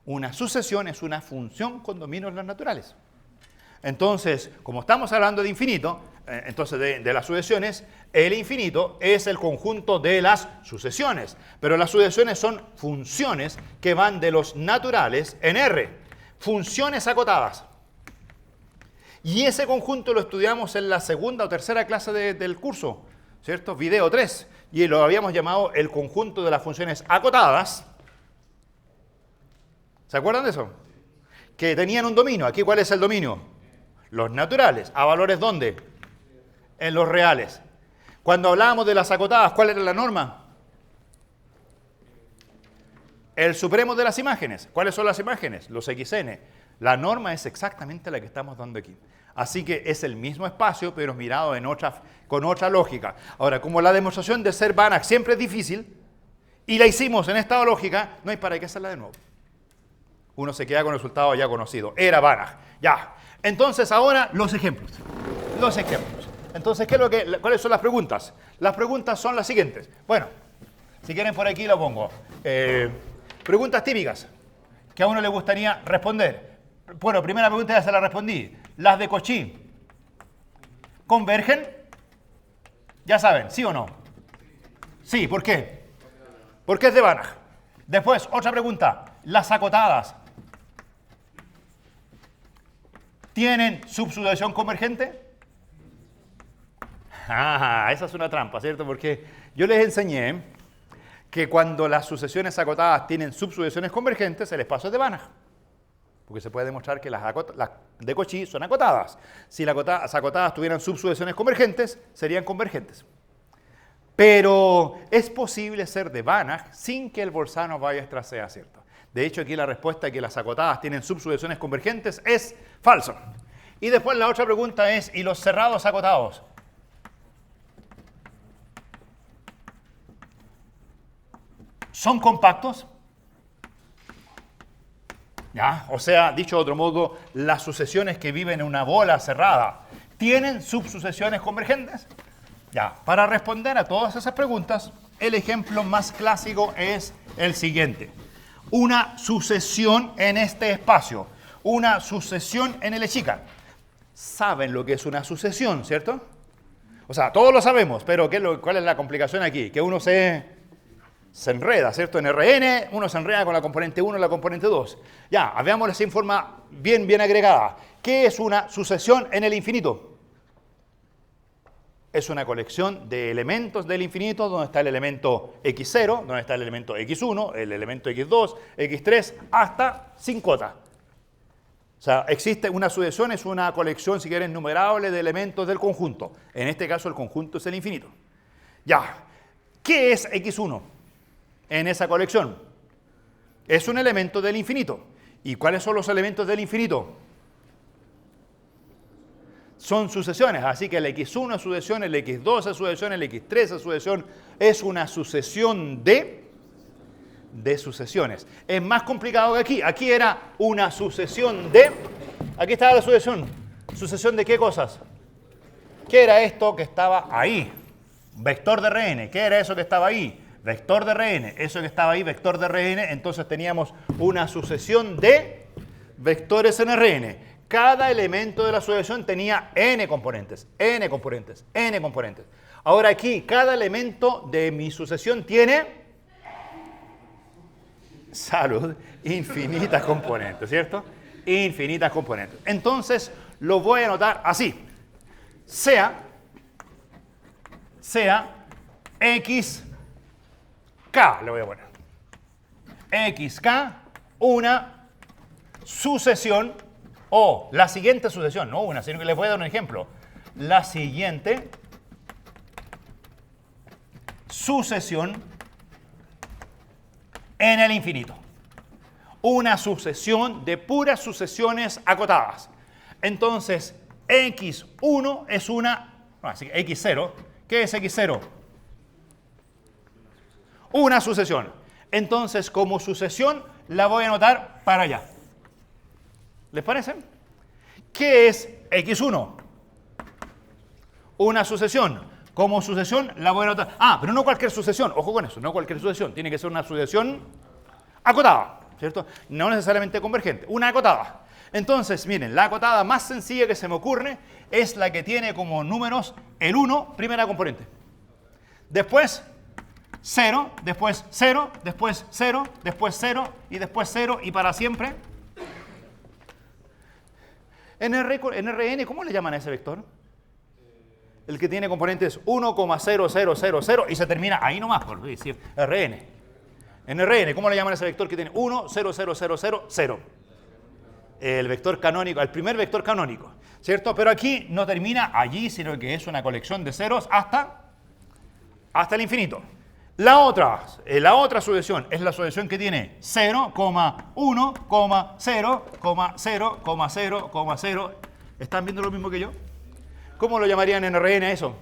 una sucesión, es una función con dominios naturales. Entonces, como estamos hablando de infinito, entonces de las sucesiones, el infinito es el conjunto de las sucesiones. Pero las sucesiones son funciones que van de los naturales en R. Funciones acotadas. Y ese conjunto lo estudiamos en la segunda o tercera clase del curso, ¿cierto? Video 3. Y lo habíamos llamado el conjunto de las funciones acotadas. ¿Se acuerdan de eso? Que tenían un dominio. Aquí, ¿cuál es el dominio? Los naturales. ¿A valores dónde? En los reales. Cuando hablábamos de las acotadas, ¿cuál era la norma? El supremo de las imágenes. ¿Cuáles son las imágenes? Los xn. La norma es exactamente la que estamos dando aquí. Así que es el mismo espacio, pero mirado con otra lógica. Ahora, como la demostración de ser Banach siempre es difícil, y la hicimos en esta lógica, no hay para qué hacerla de nuevo. Uno se queda con el resultado ya conocido. Era Banach. Ya. Entonces, ahora los ejemplos. Los ejemplos. Entonces, ¿cuáles son las preguntas? Las preguntas son las siguientes. Bueno, si quieren por aquí lo pongo. Preguntas típicas que a uno le gustaría responder. Bueno, primera pregunta ya se la respondí. Las de Cauchy, ¿convergen? Ya saben, ¿sí o no? Sí, ¿por qué? Porque es de Banach. Después, otra pregunta. Las acotadas, ¿tienen subsucesión convergente? Esa es una trampa, ¿cierto? Porque yo les enseñé que cuando las sucesiones acotadas tienen subsucesiones convergentes, el espacio es de Banach. Porque se puede demostrar que las de Cauchy son acotadas. Si las acotadas tuvieran subsucesiones convergentes, serían convergentes. Pero es posible ser de Banach sin que el Bolzano-Weierstrass sea cierto. De hecho, aquí la respuesta de que las acotadas tienen subsucesiones convergentes es falso. Y después la otra pregunta es, ¿y los cerrados acotados? ¿Son compactos? ¿Ya? O sea, dicho de otro modo, las sucesiones que viven en una bola cerrada, ¿tienen subsucesiones convergentes? Ya, para responder a todas esas preguntas, el ejemplo más clásico es el siguiente. Una sucesión en este espacio, una sucesión en el Echica. Saben lo que es una sucesión, ¿cierto? O sea, todos lo sabemos, pero ¿cuál es la complicación aquí? Que uno se enreda, ¿cierto? En Rn, uno se enreda con la componente 1 y la componente 2. Ya, veámoslo así en forma bien agregada. ¿Qué es una sucesión en el infinito? Es una colección de elementos del infinito donde está el elemento x0, donde está el elemento x1, el elemento x2, x3, hasta sin cota. O sea, existe una sucesión, es una colección, si quieren, numerable de elementos del conjunto. En este caso, el conjunto es el infinito. Ya, ¿qué es x1 en esa colección? Es un elemento del infinito. ¿Y cuáles son los elementos del infinito? Son sucesiones, así que el x1 es sucesión, el x2 es sucesión, el x3 es sucesión, es una sucesión de de sucesiones. Es más complicado que aquí. Aquí era una sucesión de... Aquí estaba la sucesión. ¿Sucesión de qué cosas? ¿Qué era esto que estaba ahí? Vector de Rn. ¿Qué era eso que estaba ahí? Vector de Rn. Eso que estaba ahí, vector de Rn. Entonces teníamos una sucesión de vectores en Rn. Cada elemento de la sucesión tenía n componentes, n componentes, n componentes. Ahora aquí, cada elemento de mi sucesión tiene... Salud, infinitas componentes, ¿cierto? Infinitas componentes. Entonces, lo voy a anotar así. Sea xk, le voy a poner. Xk, una sucesión, o la siguiente sucesión, no una, sino que les voy a dar un ejemplo. La siguiente sucesión en el infinito. Una sucesión de puras sucesiones acotadas. Entonces, x1 es una... Así que x0. ¿Qué es x0? Una sucesión. Entonces, como sucesión, la voy a anotar para allá. ¿Les parece? ¿Qué es x1? Una sucesión. Como sucesión la voy a anotar. Ah, pero no cualquier sucesión. Ojo con eso, no cualquier sucesión. Tiene que ser una sucesión acotada, ¿cierto? No necesariamente convergente, una acotada. Entonces, miren, la acotada más sencilla que se me ocurre es la que tiene como números el 1, primera componente. Después 0, después 0, después 0, después 0 y después 0 y para siempre. En Rn, ¿cómo le llaman a ese vector? El que tiene componentes 1,0000 y se termina ahí nomás, por decir Rn. En Rn, ¿cómo le llaman a ese vector que tiene 1, 0, 0, 0, 0, 0? El vector canónico, el primer vector canónico, ¿cierto? Pero aquí no termina allí, sino que es una colección de ceros hasta el infinito. La otra sucesión es la sucesión que tiene 0,1,0,0,0,0. ¿Están viendo lo mismo que yo? ¿Cómo lo llamarían en Rn a eso?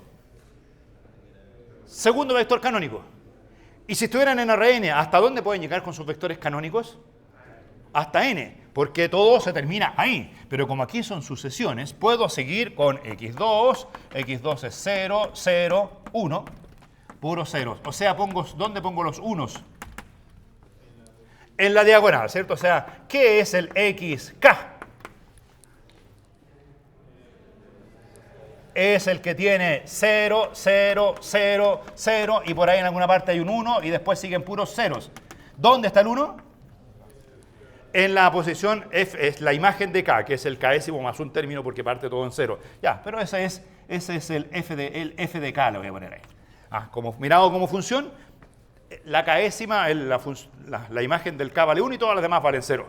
Segundo vector canónico. Y si estuvieran en Rn, ¿hasta dónde pueden llegar con sus vectores canónicos? Hasta n, porque todo se termina ahí. Pero como aquí son sucesiones, puedo seguir con x2, x2 es 0, 0, 1, puros ceros. O sea, ¿dónde pongo los unos? En la diagonal, ¿cierto? O sea, ¿qué es el xk? Es el que tiene 0, 0, 0, 0 y por ahí en alguna parte hay un 1 y después siguen puros ceros. ¿Dónde está el 1? En la posición F, es la imagen de K, que es el késimo más un término porque parte todo en 0. Ya, pero ese es el f de K, lo voy a poner ahí. Mirado como función, la késima, la imagen del K vale 1 y todas las demás valen 0.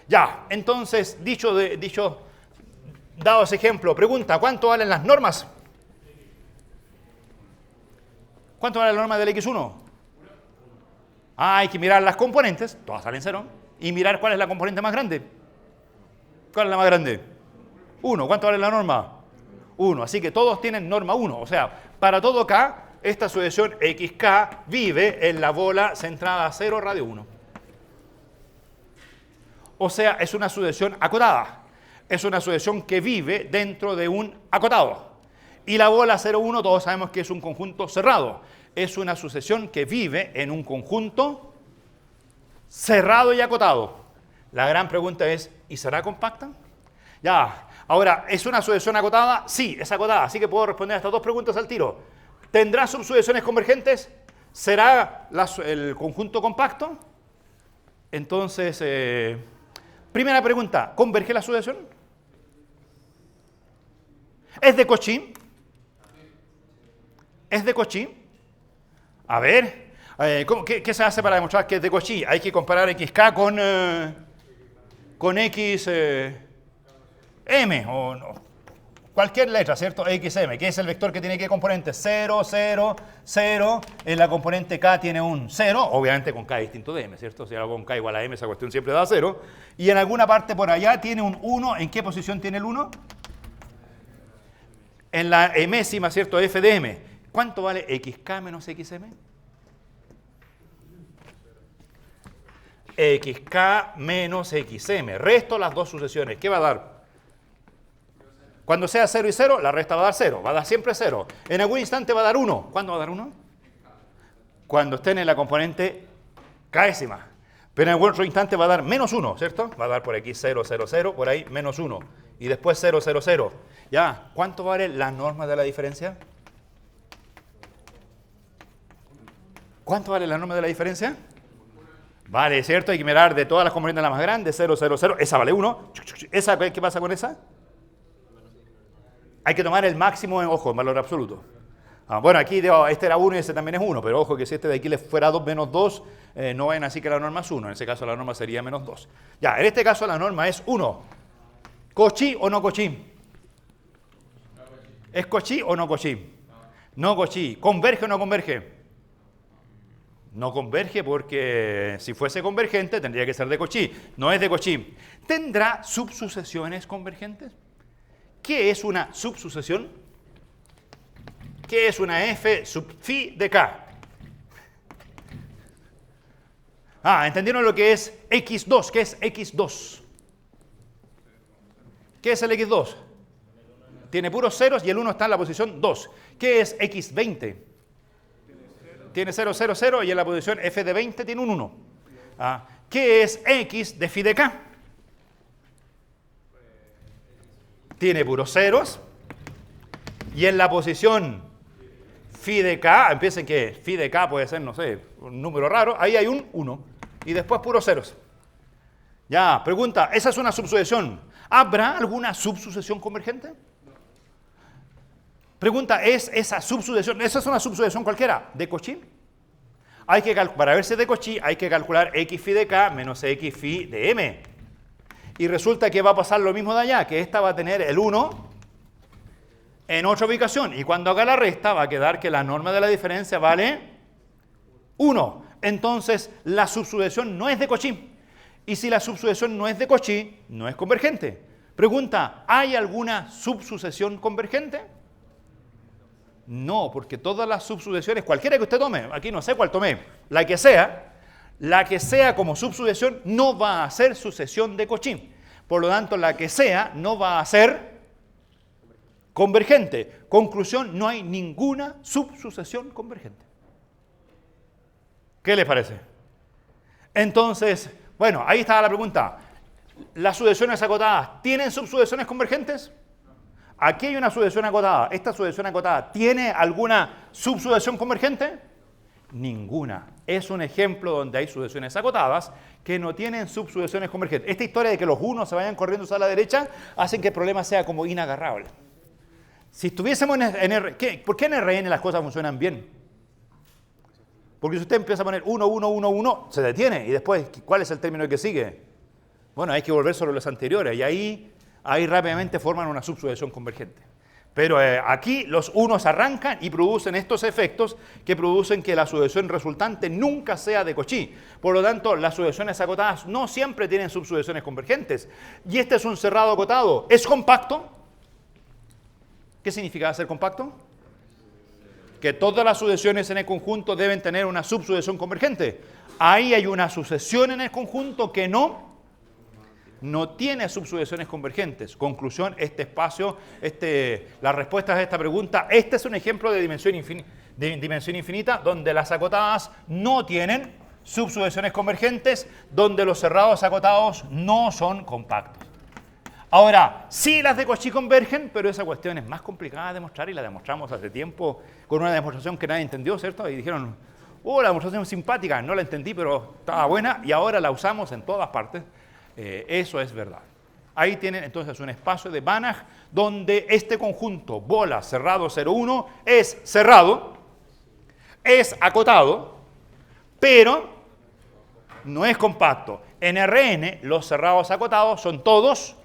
Ya, entonces, dado ese ejemplo, pregunta, ¿cuánto valen las normas? ¿Cuánto vale la norma del x1? Hay que mirar las componentes, todas salen 0, y mirar cuál es la componente más grande. ¿Cuál es la más grande? 1. ¿Cuánto vale la norma? 1. Así que todos tienen norma 1. O sea, para todo K, esta sucesión xk vive en la bola centrada a 0, radio 1. O sea, es una sucesión acotada. Es una sucesión que vive dentro de un acotado. Y la bola 0, 1 todos sabemos que es un conjunto cerrado. Es una sucesión que vive en un conjunto cerrado y acotado. La gran pregunta es, ¿y será compacta? Ya, ahora, ¿es una sucesión acotada? Sí, es acotada, así que puedo responder a estas dos preguntas al tiro. ¿Tendrá subsucesiones convergentes? ¿Será el conjunto compacto? Entonces, primera pregunta, ¿converge la sucesión? ¿Es de Cauchy? ¿Es de Cauchy? A ver, ¿qué se hace para demostrar que es de Cauchy? Hay que comparar xk con x m o no, cualquier letra, ¿cierto? xm, que es el vector que tiene qué componentes 0, 0, 0. En la componente k tiene un 0, obviamente con k distinto de m, ¿cierto? Si hago con k igual a m, esa cuestión siempre da 0. Y en alguna parte por allá tiene un 1. ¿En qué posición tiene el 1? En la mésima, ¿cierto? F de m. ¿Cuánto vale xk menos xm? xk menos xm. Resto las dos sucesiones. ¿Qué va a dar? Cuando sea 0 y 0, la resta va a dar 0. Va a dar siempre 0. En algún instante va a dar 1. ¿Cuándo va a dar 1? Cuando estén en la componente k'ésima. Pero en algún otro instante va a dar menos 1, ¿cierto? Va a dar por aquí 0, 0, 0, por ahí menos 1. Y después 0, 0, 0. Ya, ¿cuánto vale la norma de la diferencia? ¿Cuánto vale la norma de la diferencia? Vale, ¿cierto? Hay que mirar de todas las componentes la más grande, 0, 0, 0. Esa vale 1. ¿Esa, qué pasa con esa? Hay que tomar el máximo en, ojo, en valor absoluto. Bueno, aquí este era 1 y este también es 1, pero ojo que si este de aquí le fuera 2 menos 2, no ven así que la norma es 1. En ese caso la norma sería menos 2. Ya, en este caso la norma es 1. ¿Cauchy o no Cauchy? ¿Es Cauchy o no Cauchy? No Cauchy. ¿Converge o no converge? No converge porque si fuese convergente tendría que ser de Cauchy. No es de Cauchy. ¿Tendrá subsucesiones convergentes? ¿Qué es una subsucesión? ¿Qué es una f sub phi de k? ¿Entendieron lo que es x2? ¿Qué es x2? ¿Qué es el x2? Tiene puros ceros y el 1 está en la posición 2. ¿Qué es x20? Tiene 0, 0, 0 y en la posición f de 20 tiene un 1. ¿Qué es x de phi de k? Tiene puros ceros y en la posición phi de k, empiecen que phi de k puede ser, no sé, un número raro, ahí hay un 1 y después puros ceros. Ya, pregunta, ¿esa es una subsucesión? ¿Habrá alguna subsucesión convergente? Pregunta, ¿es esa subsucesión? ¿Esa es una subsucesión cualquiera? ¿De Cauchy? Para ver si es de Cauchy hay que calcular x phi de k menos x phi de m. Y resulta que va a pasar lo mismo de allá, que esta va a tener el 1 en otra ubicación. Y cuando haga la resta va a quedar que la norma de la diferencia vale 1. Entonces la subsucesión no es de Cauchy. Y si la subsucesión no es de Cauchy, no es convergente. Pregunta, ¿hay alguna subsucesión convergente? No, porque todas las subsucesiones, cualquiera que usted tome, aquí no sé cuál tomé, la que sea como subsucesión no va a ser sucesión de Cauchy. Por lo tanto, la que sea no va a ser convergente. Conclusión, no hay ninguna subsucesión convergente. ¿Qué les parece? Entonces, bueno, ahí estaba la pregunta. ¿Las sucesiones acotadas tienen subsucesiones convergentes? Aquí hay una sucesión acotada. ¿Esta sucesión acotada tiene alguna subsucesión convergente? Ninguna. Es un ejemplo donde hay sucesiones acotadas que no tienen subsucesiones convergentes. Esta historia de que los unos se vayan corriendo hacia la derecha hacen que el problema sea como inagarrable. Si estuviésemos en R, ¿por qué en RN las cosas funcionan bien? Porque si usted empieza a poner 1, 1, 1, 1, se detiene. Y después, ¿cuál es el término que sigue? Bueno, hay que volver sobre los anteriores. Y ahí rápidamente forman una subsucesión convergente. Pero aquí los unos arrancan y producen estos efectos que producen que la sucesión resultante nunca sea de Cauchy. Por lo tanto, las sucesiones acotadas no siempre tienen subsucesiones convergentes. Y este es un cerrado acotado. ¿Es compacto? ¿Qué significa ser compacto? Que todas las sucesiones en el conjunto deben tener una subsucesión convergente. Ahí hay una sucesión en el conjunto que no tiene subsucesiones convergentes. Conclusión, este espacio, las respuestas a esta pregunta, este es un ejemplo de dimensión infinita donde las acotadas no tienen subsucesiones convergentes, donde los cerrados acotados no son compactos. Ahora, sí las de Cauchy convergen, pero esa cuestión es más complicada de demostrar y la demostramos hace tiempo con una demostración que nadie entendió, ¿cierto? Y dijeron, la demostración es simpática, no la entendí, pero estaba buena y ahora la usamos en todas partes. Eso es verdad. Ahí tienen entonces un espacio de Banach donde este conjunto bola cerrado 0,1 es cerrado, es acotado, pero no es compacto. En Rn los cerrados acotados son todos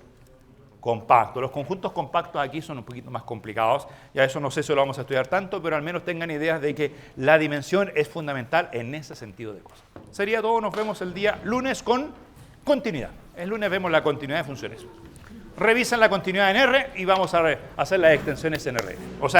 compactos. Los conjuntos compactos aquí son un poquito más complicados y a eso no sé si lo vamos a estudiar tanto, pero al menos tengan ideas de que la dimensión es fundamental en ese sentido de cosas. Sería todo, nos vemos el día lunes con continuidad. El lunes vemos la continuidad de funciones. Revisan la continuidad en R y vamos a hacer las extensiones en R. O sea,